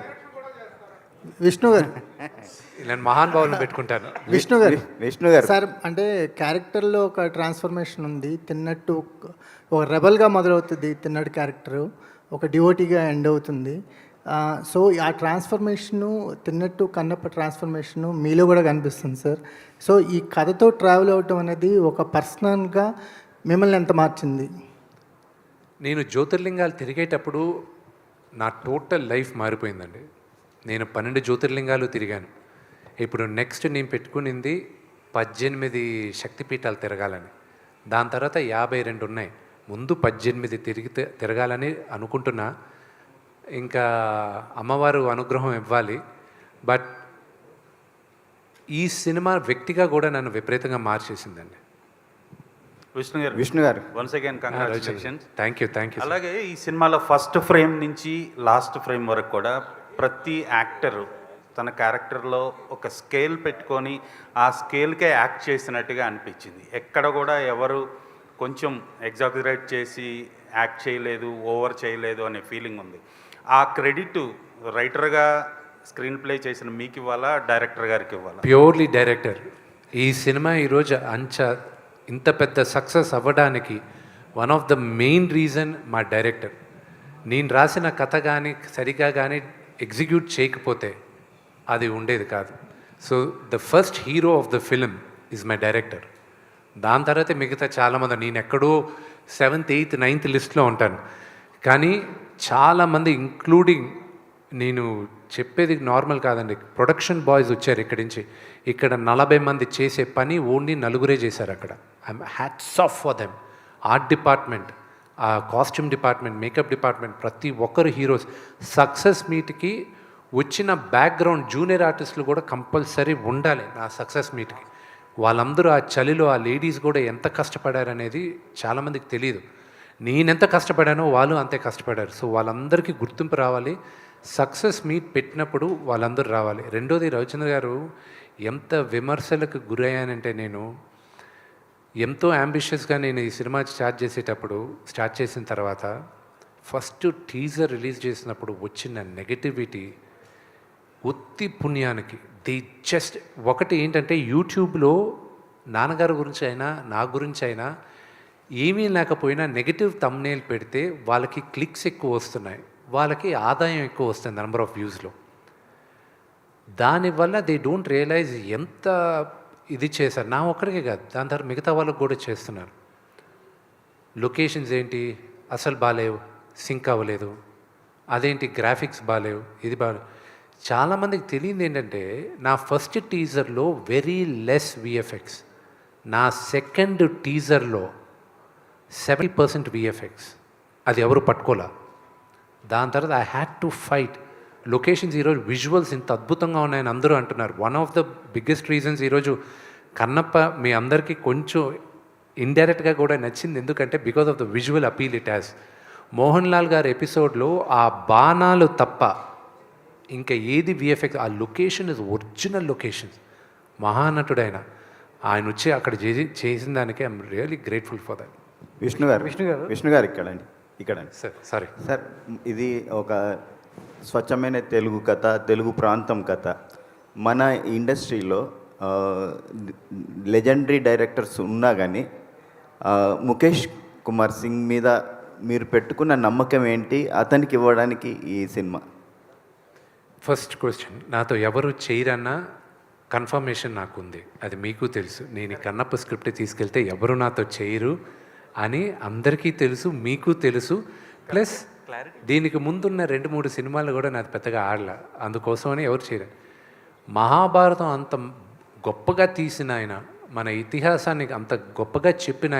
నేను మహానుభావులను పెట్టుకుంటాను. విష్ణు గారు సార్, అంటే క్యారెక్టర్లో ఒక ట్రాన్స్ఫర్మేషన్ ఉంది. తిన్నట్టు ఒక రెబల్గా మొదలవుతుంది తిన్నట్టు క్యారెక్టరు, ఒక డివోటీగా ఎండ్ అవుతుంది. సో ఆ ట్రాన్స్ఫర్మేషను తిన్నట్టు కన్నప్ప ట్రాన్స్ఫర్మేషను మీలో కూడా కనిపిస్తుంది సార్. సో ఈ కథతో ట్రావెల్ అవ్వటం అనేది ఒక పర్సనల్గా మిమ్మల్ని ఎంత మార్చింది? నేను జ్యోతిర్లింగాలు తిరిగేటప్పుడు నా టోటల్ లైఫ్ మారిపోయిందండి. నేను 12 జ్యోతిర్లింగాలు తిరిగాను. ఇప్పుడు నెక్స్ట్ నేను పెట్టుకునింది 18 శక్తిపీఠాలు తిరగాలని. దాని తర్వాత 52 ఉన్నాయి. ముందు 18 తిరగాలని అనుకుంటున్నా. ఇంకా అమ్మవారు అనుగ్రహం ఇవ్వాలి. బట్ ఈ సినిమా వ్యక్తిగా కూడా నన్ను విపరీతంగా మార్చేసిందండి. విష్ణు గారు once again congratulations. Thank you. అలాగే ఈ సినిమాలో ఫస్ట్ ఫ్రేమ్ నుంచి లాస్ట్ ఫ్రేమ్ వరకు కూడా ప్రతి యాక్టర్ తన క్యారెక్టర్లో ఒక స్కేల్ పెట్టుకొని ఆ స్కేల్కే యాక్ట్ చేసినట్టుగా అనిపించింది. ఎక్కడ కూడా ఎవరు కొంచెం ఎగ్జాగరేట్ చేసి యాక్ట్ చేయలేదు, ఓవర్ చేయలేదు అనే ఫీలింగ్ ఉంది. ఆ క్రెడిట్ రైటర్గా స్క్రీన్ ప్లే చేసిన మీకు ఇవ్వాలా, డైరెక్టర్ గారికి ఇవ్వాలా? Purely director. ఈ సినిమా ఈరోజు ఇంత పెద్ద సక్సెస్ అవ్వడానికి one of the main reason మా డైరెక్టర్. నేను రాసిన కథ కానీ సరిగా కానీ ఎగ్జిక్యూట్ చేయకపోతే అది ఉండేది కాదు. So the first hero of the film is my director. దాని తర్వాత మిగతా చాలామంది, నేను ఎక్కడో 7th, 8th, 9th లిస్ట్లో ఉంటాను. కానీ చాలామంది ఇంక్లూడింగ్, నేను చెప్పేది నార్మల్ కాదండి, ప్రొడక్షన్ బాయ్స్ వచ్చారు ఇక్కడి నుంచి. ఇక్కడ 40 మంది చేసే పని ఓన్లీ 4 చేశారు అక్కడ. I'm hats off for them. Art department, ఆ కాస్ట్యూమ్ డిపార్ట్మెంట్, మేకప్ డిపార్ట్మెంట్, ప్రతి ఒక్కరు హీరోస్. సక్సెస్ మీట్కి వచ్చిన బ్యాక్గ్రౌండ్ జూనియర్ ఆర్టిస్టులు కూడా కంపల్సరీ ఉండాలి నా సక్సెస్ మీట్కి. వాళ్ళందరూ ఆ చలిలో ఆ లేడీస్ కూడా ఎంత కష్టపడారనేది చాలామందికి తెలియదు. నేనెంత కష్టపడానో వాళ్ళు అంతే కష్టపడారు. సో వాళ్ళందరికీ గుర్తింపు రావాలి. సక్సెస్ మీట్ పెట్టినప్పుడు వాళ్ళందరూ రావాలి. రెండోది, రవిచంద్ర గారు ఎంత విమర్శలకు గురయ్యానంటే, నేను ఎంతో అంబిషియస్గా నేను ఈ సినిమా స్టార్ట్ చేసిన తర్వాత ఫస్ట్ టీజర్ రిలీజ్ చేసినప్పుడు వచ్చిన నెగటివిటీ ఒత్తి పుణ్యానికి ఒకటి ఏంటంటే, యూట్యూబ్లో నాన్నగారి గురించి అయినా నా గురించి అయినా ఏమీ లేకపోయినా నెగటివ్ థంబ్నెయిల్ పెడితే వాళ్ళకి క్లిక్స్ ఎక్కువ వస్తున్నాయి, వాళ్ళకి ఆదాయం ఎక్కువ వస్తుంది నెంబర్ ఆఫ్ వ్యూస్లో. దానివల్ల దే డోంట్ రియలైజ్ ఎంత ఇది చేశారు. నా ఒక్కడికే కాదు, దాని తర్వాత మిగతా వాళ్ళకి కూడా చేస్తున్నారు. లొకేషన్స్ ఏంటి అసలు బాగాలేవు, సింక్ అవ్వలేదు, అదేంటి గ్రాఫిక్స్ బాగాలేవు, ఇది బాగాలేవు. చాలామందికి తెలియదు ఏంటంటే, నా ఫస్ట్ టీజర్లో వెరీ లెస్ విఎఫ్ఎక్స్, నా సెకండ్ టీజర్లో 70% విఎఫ్ఎక్స్. అది ఎవరు పట్టుకోలే. దాని తర్వాత I had to fight. Locations ఈరోజు విజువల్స్ ఇంత అద్భుతంగా ఉన్నాయని అందరూ అంటున్నారు. One of the biggest reasons ఈరోజు కన్నప్ప మీ అందరికీ కొంచెం ఇండైరెక్ట్గా కూడా నచ్చింది. ఎందుకంటే because of the visual appeal it has. Mohan Lal గారి ఎపిసోడ్లో ఆ బాణాలు తప్ప ఇంకా ఏది విఎఫ్ఎక్స్, ఆ లొకేషన్ ఇస్ ఒరిజినల్ లొకేషన్స్. మహానటుడైన ఆయన వచ్చి అక్కడ చేసిన దానికి I'm really grateful for that. Vishnu గారు ఇక్కడండి సార్, సారీ సార్, ఇది ఒక స్వచ్ఛమైన తెలుగు కథ, తెలుగు ప్రాంతం కథ. మన ఇండస్ట్రీలో లెజెండరీ డైరెక్టర్స్ ఉన్నా కానీ ముఖేష్ కుమార్ సింగ్ మీద మీరు పెట్టుకున్న నమ్మకం ఏంటి, అతనికి ఇవ్వడానికి ఈ సినిమా? ఫస్ట్ క్వశ్చన్, నాతో ఎవరు చేయరన్నా కన్ఫర్మేషన్ నాకు ఉంది, అది మీకు తెలుసు. నేను ఈ కన్నప్ప స్క్రిప్ట్ తీసుకెళ్తే ఎవరు నాతో చేయరు అని అందరికీ తెలుసు, మీకు తెలుసు. ప్లస్ దీనికి ముందున్న 2-3 సినిమాలు కూడా నాకు పెద్దగా ఆడలే, అందుకోసమని ఎవరు చేయరు. మహాభారతం అంత గొప్పగా తీసిన ఆయన, మన ఇతిహాసాన్ని అంత గొప్పగా చెప్పిన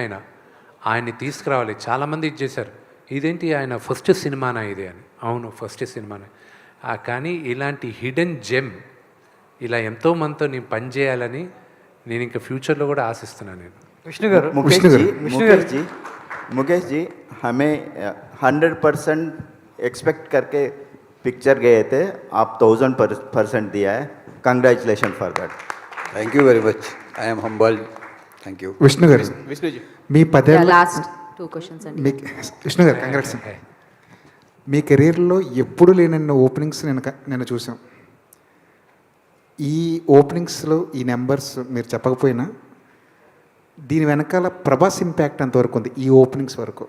ఆయన్ని తీసుకురావాలి. చాలామంది ఇది చేశారు, ఇదేంటి ఆయన ఫస్ట్ సినిమానా ఇది అని. అవును, ఫస్ట్ సినిమానే. కానీ ఇలాంటి హిడెన్ జెమ్ ఇలా ఎంతోమందితో నేను పనిచేయాలని నేను ఇంకా ఫ్యూచర్లో కూడా ఆశిస్తున్నాను. నేను विष्णु गारू मुकेश जी हमें 100% एक्सपेक्ट करके पिक्चर गए थे, आप 1000% दिया है. Congratulation for that. Thank you very much. I am humbled. Thank you. Vishnu గారు, మీ 10 ఏళ్ళ లాస్ట్ 2 క్వశ్చన్స్ అండి. విష్ణు గారు, కంగ్రాట్స్. మీ కెరీర్లో ఎప్పుడు లేని ఓపెనింగ్స్ నేను చూసాం. ఈ ఓపెనింగ్స్లో ఈ నెంబర్స్ మీరు చెప్పకపోయినా దీని వెనకాల ప్రభాస్ ఇంపాక్ట్ అంతవరకు ఉంది ఈ ఓపెనింగ్స్ వరకు.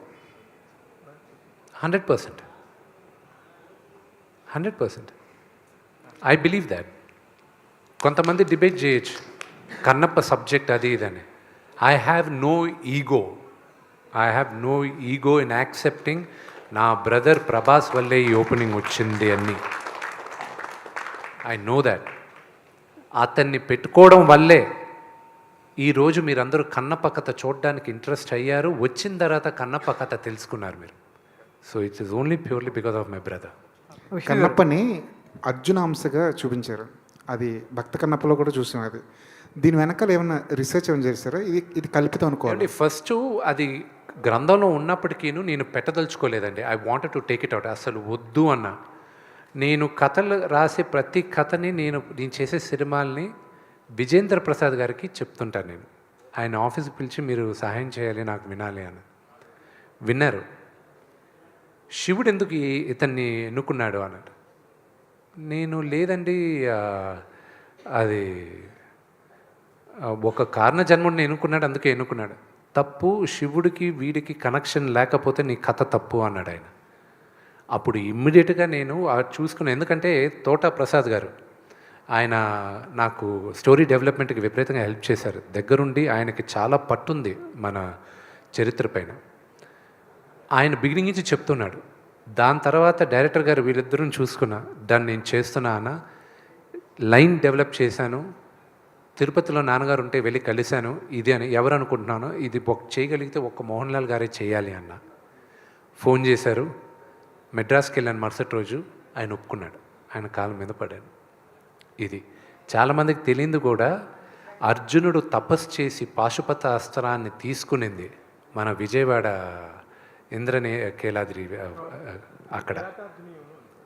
100%. I believe that. కొంతమంది డిబేట్ చేయొచ్చు కన్నప్ప సబ్జెక్ట్ అది ఇదని. I have no ego in accepting నా బ్రదర్ ప్రభాస్ వల్లే ఈ ఓపెనింగ్ వచ్చింది అని. I know that. అతన్ని పెట్టుకోవడం వల్లే ఈరోజు మీరందరూ కన్నప్ప కథ చూడడానికి ఇంట్రెస్ట్ అయ్యారు. వచ్చిన తర్వాత కన్నప్ప కథ తెలుసుకున్నారు మీరు. So it's is only purely because of my brother. కన్నప్పని అర్జునాంశగా చూపించారు, అది భక్త కన్నప్పలో కూడా చూసాం. అది దీని వెనకాల ఏమన్నా రీసెర్చ్ ఏమైనా చేశారా? ఇది కల్పితం అనుకోవాలి. ఫస్ట్ అది గ్రంథంలో ఉన్నప్పటికీ నేను పెట్టదలుచుకోలేదండి. I wanted to take it out. అసలు వద్దు అన్న. నేను కథలు రాసే ప్రతి కథని నేను చేసే సినిమాల్ని విజేంద్ర ప్రసాద్ గారికి చెప్తుంటాను. నేను ఆయన ఆఫీస్కి పిలిచి మీరు సహాయం చేయాలి, నాకు వినాలి అని. విన్నారు. శివుడు ఎందుకు ఇతన్ని ఎన్నుకున్నాడు అన్నాడు. నేను లేదండి, అది ఒక కారణ జన్ముడిని ఎన్నుకున్నాడు, అందుకే ఎన్నుకున్నాడు. తప్పు, శివుడికి వీడికి కనెక్షన్ లేకపోతే నీ కథ తప్పు అన్నాడు ఆయన. అప్పుడు ఇమ్మీడియట్గా నేను చూసుకున్నాను. ఎందుకంటే తోట ప్రసాద్ గారు ఆయన నాకు స్టోరీ డెవలప్మెంట్కి విపరీతంగా హెల్ప్ చేశారు. దగ్గరుండి ఆయనకి చాలా పట్టుంది మన చరిత్ర పైన. ఆయన బిగినింగ్ నుంచి చెప్తున్నాడు. దాని తర్వాత డైరెక్టర్ గారు వీళ్ళిద్దరూ చూసుకున్నా, దాన్ని నేను చేస్తున్నా అన్న. లైన్ డెవలప్ చేశాను. తిరుపతిలో నాన్నగారు ఉంటే వెళ్ళి కలిశాను. ఇది అని ఎవరు అనుకుంటున్నానో ఇది చేయగలిగితే ఒక్క మోహన్ లాల్ గారే చేయాలి అన్న. ఫోన్ చేశారు. మెడ్రాస్కి వెళ్ళాను మరుసటి రోజు. ఆయన ఒప్పుకున్నాడు. ఆయన కాళ్ళ మీద పడాను. ఇది చాలామందికి తెలియదు కూడా. అర్జునుడు తపస్సు చేసి పాశుపత అస్త్రాన్ని తీసుకునింది మన విజయవాడ కేలాద్రి అక్కడ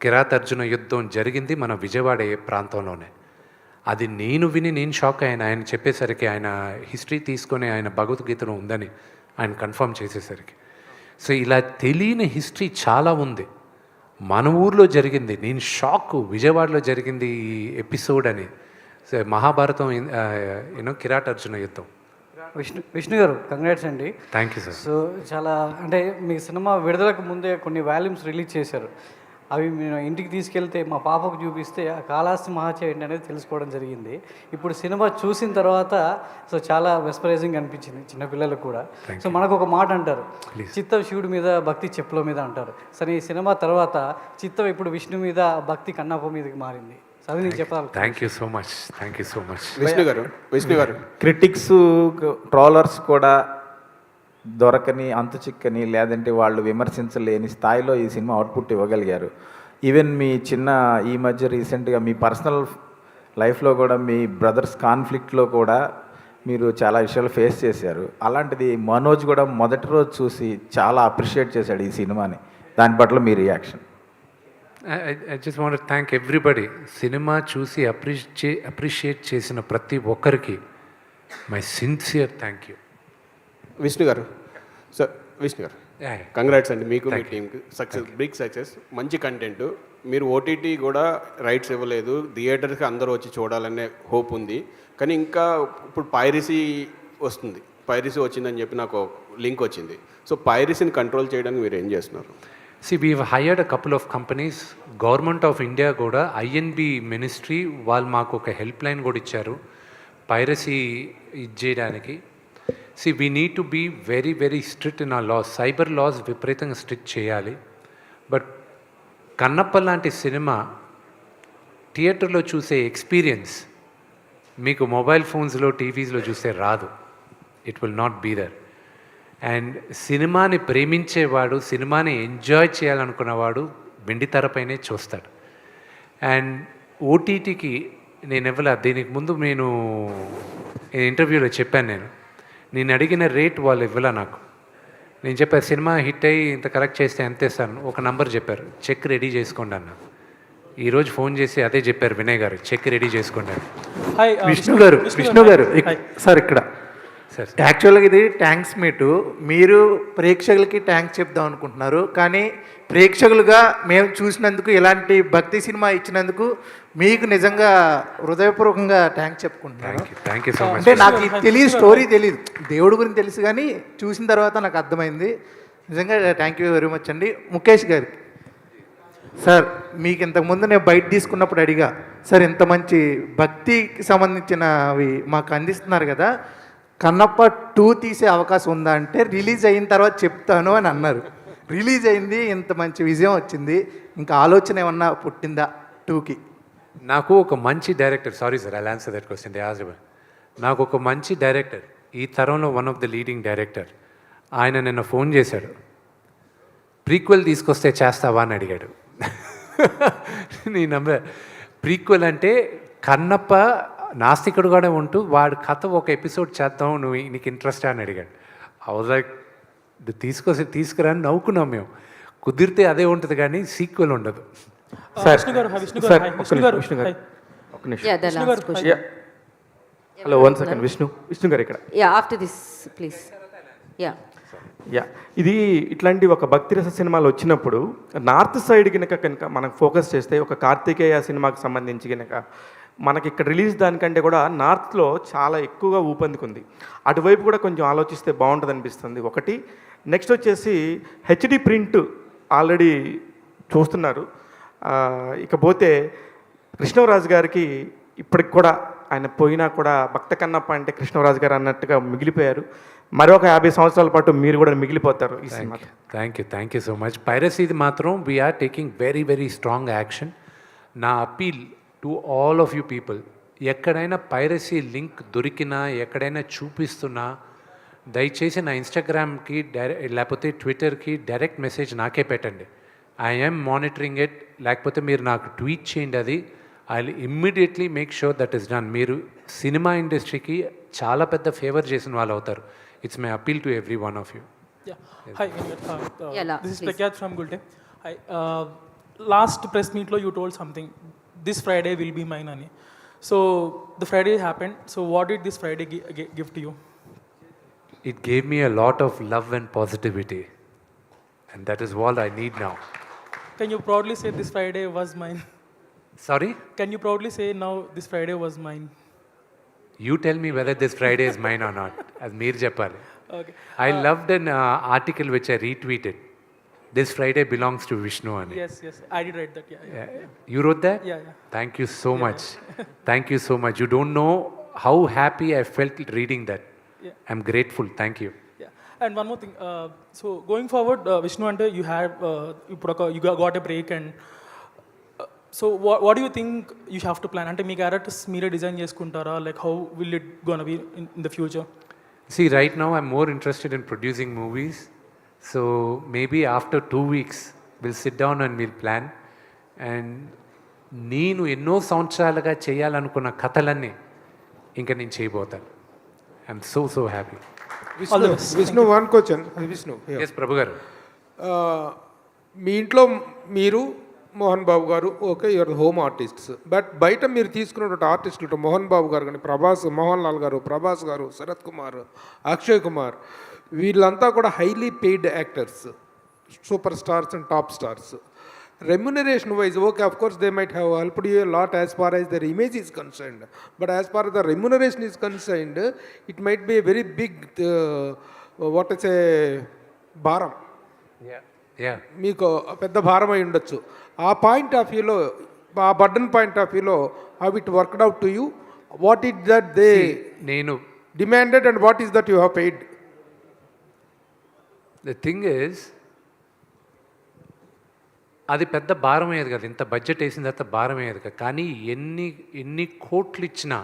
కిరాతార్జున యుద్ధం జరిగింది మన విజయవాడ ప్రాంతంలోనే. అది నేను విని నేను షాక్ అయ్యాను. ఆయన చెప్పేసరికి, ఆయన హిస్టరీ తీసుకొని ఆయన భగవద్గీతలో ఉందని ఆయన కన్ఫర్మ్ చేసేసరికి. సో ఇలా తెలియని హిస్టరీ చాలా ఉంది. మన ఊర్లో జరిగింది, నేను షాక్. విజయవాడలో జరిగింది ఈ ఎపిసోడ్ అని. మహాభారతం కిరాటార్జున యుద్ధం. విష్ణు గారు, కంగ్రాట్స్ అండి. Thank you sir. సో చాలా అంటే మీ సినిమా విడుదలకు ముందే కొన్ని వాల్యూమ్స్ రిలీజ్ చేశారు. అవి నేను ఇంటికి తీసుకెళ్తే మా పాపకు చూపిస్తే ఆ కాళహస్తి మహాచయండి అనేది తెలుసుకోవడం జరిగింది. ఇప్పుడు సినిమా చూసిన తర్వాత సో చాలా మెస్పరైజింగ్ అనిపించింది చిన్నపిల్లలకు కూడా. సో మనకు ఒక మాట అంటారు, చిత్తం శివుడి మీద, భక్తి చెప్పుల మీద అంటారు. సరే, ఈ సినిమా తర్వాత చిత్తం ఇప్పుడు విష్ణు మీద, భక్తి కన్నప్ప మీదకి మారింది. అది నేను చెప్పాలి. Thank you so much. Vishnu గారు, క్రిటిక్స్, ట్రోలర్స్ కూడా దొరకని, అంతు చిక్కని, లేదంటే వాళ్ళు విమర్శించలేని స్థాయిలో ఈ సినిమా అవుట్పుట్ ఇవ్వగలిగారు. ఈవెన్ మీ ఈ మధ్య రీసెంట్గా మీ పర్సనల్ లైఫ్లో కూడా మీ బ్రదర్స్ కాన్ఫ్లిక్ట్లో కూడా మీరు చాలా విషయాలు ఫేస్ చేశారు. అలాంటిది మనోజ్ కూడా మొదటి రోజు చూసి చాలా అప్రిషియేట్ చేశాడు ఈ సినిమాని. దాని పట్ల మీ reaction? I just want to thank everybody. Cinema చూసి అప్రిషియేట్ చేసిన ప్రతి ఒక్కరికి my sincere thank you. Vishnu గారు, కంగ్రాట్స్ అండి మీకు, మీ టీంకి. బిగ్ సక్సెస్, మంచి కంటెంట్. మీరు ఓటీటీ కూడా రైట్స్ ఇవ్వలేదు, థియేటర్కి అందరూ వచ్చి చూడాలనే హోప్ ఉంది. కానీ ఇంకా ఇప్పుడు పైరసీ వచ్చిందని చెప్పి నాకు లింక్ వచ్చింది. సో పైరసీని కంట్రోల్ చేయడానికి మీరు ఏం చేస్తున్నారు? See, we've hired a couple of companies. Government of India కూడా ఐఎన్బి మినిస్ట్రీ వాళ్ళు మాకు ఒక హెల్ప్ లైన్ కూడా ఇచ్చారు పైరసీ ఇది చేయడానికి. We need to be very very strict in ఆ లాస్. సైబర్ లాస్ విపరీతంగా స్ట్రిక్ట్ చేయాలి. బట్ కన్నప్ప లాంటి సినిమా థియేటర్లో చూసే ఎక్స్పీరియన్స్ మీకు మొబైల్ ఫోన్స్లో టీవీస్లో చూస్తే రాదు. It will not be there. And సినిమాని ప్రేమించేవాడు, సినిమాని ఎంజాయ్ చేయాలనుకున్నవాడు వెండితెరపైనే చూస్తాడు. అండ్ ఓటీటీకి నేను ఇవ్వలే. దీనికి ముందు నేను ఇంటర్వ్యూలో చెప్పాను, నేను అడిగిన రేట్ వాళ్ళు ఇవ్వలే నాకు. నేను చెప్పాను సినిమా హిట్ అయ్యి ఇంత కలెక్ట్ చేస్తే ఎంత ఇస్తాను, ఒక నంబర్ చెప్పారు, చెక్ రెడీ చేసుకోండి అన్న. ఈరోజు ఫోన్ చేసి అదే చెప్పారు వినయ్ గారు, చెక్ రెడీ చేసుకోండి అని. విష్ణు గారు సార్ ఇక్కడ యాక్చువల్గా ఇది ట్యాంక్స్ మీటు. మీరు ప్రేక్షకులకి ట్యాంక్స్ చెప్దాం అనుకుంటున్నారు, కానీ ప్రేక్షకులుగా మేము చూసినందుకు, ఇలాంటి భక్తి సినిమా ఇచ్చినందుకు మీకు నిజంగా హృదయపూర్వకంగా ట్యాంక్స్ చెప్పుకుంటున్నాను. Thank you so much. అంటే నాకు తెలియదు, స్టోరీ తెలియదు, దేవుడి గురించి తెలుసు, కానీ చూసిన తర్వాత నాకు అర్థమైంది. నిజంగా థ్యాంక్ యూ వెరీ మచ్ అండి. ముఖేష్ గారికి సార్, మీకు ఇంతకుముందు నేను బయట తీసుకున్నప్పుడు అడిగా, సార్ ఇంత మంచి భక్తికి సంబంధించినవి మాకు అందిస్తున్నారు కదా, కన్నప్ప 2 తీసే అవకాశం ఉందా అంటే రిలీజ్ అయిన తర్వాత చెప్తాను అని అన్నారు. రిలీజ్ అయింది, ఇంత మంచి విజయం వచ్చింది, ఇంకా ఆలోచన ఏమన్నా పుట్టిందా 2కి? నాకు ఒక మంచి director, sorry sir I answer that question they asked. నాకు ఒక మంచి డైరెక్టర్, ఈ తరంలో one of the leading director, ఆయన నిన్న ఫోన్ చేశాడు, ప్రీక్వెల్ తీసుకొస్తే చేస్తావా అని అడిగాడు. నీ నంబర్ ప్రీక్వెల్ అంటే కన్నప్ప నాస్తికుడుగానే ఉంటూ వాడి కథ ఒక ఎపిసోడ్ చేద్దాం, నీకు ఇంట్రెస్ట్ అని అడిగాడు. లైక్ తీసుకురాని నవ్వుకున్నాం మేము. కుదిరితే అదే ఉంటుంది కానీ సీక్వెల్ ఉండదు. Hello, 1 second. విష్ణు గారు ఇక్కడ. After this please. ఇది ఇట్లాంటి ఒక భక్తిరస సినిమాలు వచ్చినప్పుడు నార్త్ సైడ్ కనుక మనం ఫోకస్ చేస్తే, ఒక కార్తికేయ సినిమాకి సంబంధించి కనుక మనకి ఇక్కడ రిలీజ్ దానికంటే కూడా నార్త్లో చాలా ఎక్కువగా ఊపందుకుంది. అటువైపు కూడా కొంచెం ఆలోచిస్తే బాగుంటుంది అనిపిస్తుంది ఒకటి. నెక్స్ట్ వచ్చేసి హెచ్డి ప్రింట్ ఆల్రెడీ చూస్తున్నారు. ఇకపోతే కృష్ణరాజు గారికి ఇప్పటికి కూడా, ఆయన పోయినా కూడా భక్త కన్నప్ప అంటే కృష్ణరాజు గారు అన్నట్టుగా మిగిలిపోయారు. మరొక 50 సంవత్సరాల పాటు మీరు కూడా మిగిలిపోతారు ఈ cinema. Thank you so much. పైరసీది మాత్రం we are taking very very strong action. నా appeal to all of you people, ఎక్కడైనా పైరసీ లింక్ దొరికినా, ఎక్కడైనా చూపిస్తున్నా, దయచేసి నా ఇన్స్టాగ్రామ్కి లేకపోతే ట్విట్టర్కి డైరెక్ట్ మెసేజ్ నాకే పెట్టండి. I'm monitoring it. లేకపోతే మీరు నాకు ట్వీట్ చేయండి, అది I will immediately make sure that is done. మీరు సినిమా ఇండస్ట్రీకి చాలా పెద్ద ఫేవర్ చేసిన వాళ్ళు అవుతారు. It's my appeal to every one of you. Yeah. Hi, this is Prakyat from Gulte. Hi. Last press meet lo you told something. This Friday will be mine ani. So the Friday happened. So what did this Friday give to you? It gave me a lot of love and positivity, and that is all I need now. Can you proudly say this Friday was mine? Sorry? Can you proudly say now this Friday was mine? You tell me whether this Friday is mine or not. As Meer Japal. Okay. I loved an article which I retweeted. This Friday belongs to Vishnu Ani. Yes. I did write that. Yeah. You wrote that? Yeah. Thank you so much. Thank you so much. You don't know how happy I felt reading that. Yeah. I'm grateful. Thank you. Yeah. And one more thing. So going forward, Vishnu Ante, you have you got a break, and so what do you think you have to plan? Ante mee characters meere design cheskuntara, like how will it gonna be in the future? See, right now I'm more interested in producing movies. So maybe after 2 weeks we'll sit down and we'll plan. And నేను ఎన్నో సంవత్సరాలుగా చేయాలనుకున్న కథలన్నీ ఇంకా నేను చేయబోతాను. I'm so happy. Vishnu, one question. Vishnu, yes Prabhu గారు. మీ ఇంట్లో మీరు మోహన్ బాబు గారు, okay, your home artists. But బయట మీరు తీసుకున్నటువంటి ఆర్టిస్టులు మోహన్ బాబు గారు కానీ, మోహన్ లాల్ గారు, ప్రభాస్ గారు, శరత్ కుమార్, అక్షయ్ కుమార్, వీళ్ళంతా కూడా highly paid actors, super stars and top stars. Remuneration wise, okay, of course they might have helped you a lot as far as their image is concerned, but as far as the remuneration is concerned, it might be a very big what I say, baram. Yeah మీకు పెద్ద భారం అయి ఉండొచ్చు. ఆ పాయింట్ ఆఫ్ వ్యూలో, ఆ బర్డన్ పాయింట్ ఆఫ్ వ్యూలో how it worked out to you, what is that they నేను demanded and what is that you have paid? The thing is అది పెద్ద భారం అయ్యేది కదా, ఇంత బడ్జెట్ వేసిన తర్వాత భారం అయ్యేది కదా. కానీ ఎన్ని కోట్లు ఇచ్చినా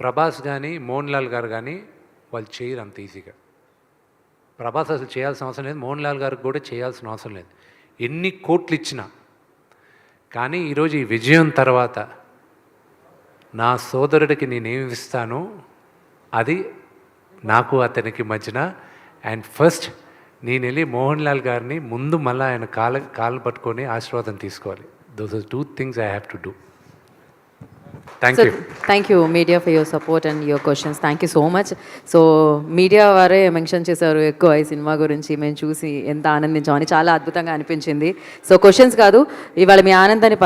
ప్రభాస్ కానీ మోహన్ లాల్ గారు కానీ వాళ్ళు చేయరు అంత ఈజీగా. ప్రభాస్ అసలు చేయాల్సిన అవసరం లేదు, మోహన్ లాల్ గారికి కూడా చేయాల్సిన అవసరం లేదు, ఎన్ని కోట్లు ఇచ్చినా. కానీ ఈరోజు ఈ విజయం తర్వాత నా సోదరుడికి నేనేమి ఇస్తానో అది నాకు అతనికి మధ్యన. అండ్ ఫస్ట్ నేను వెళ్ళి మోహన్ లాల్ గారిని ముందు మళ్ళీ ఆయన కాళ్ళు పట్టుకొని ఆశీర్వాదం తీసుకోవాలి. Those are 2 things I have to do. Thank you. Thank you media for your support and your questions. Thank you so much. So media వారే మెన్షన్ చేశారు ఎక్కువ ఈ సినిమా గురించి, మేము చూసి ఎంత ఆనందించామని. చాలా అద్భుతంగా అనిపించింది. సో క్వశ్చన్స్ కాదు, ఇవాళ మీ ఆనందాన్ని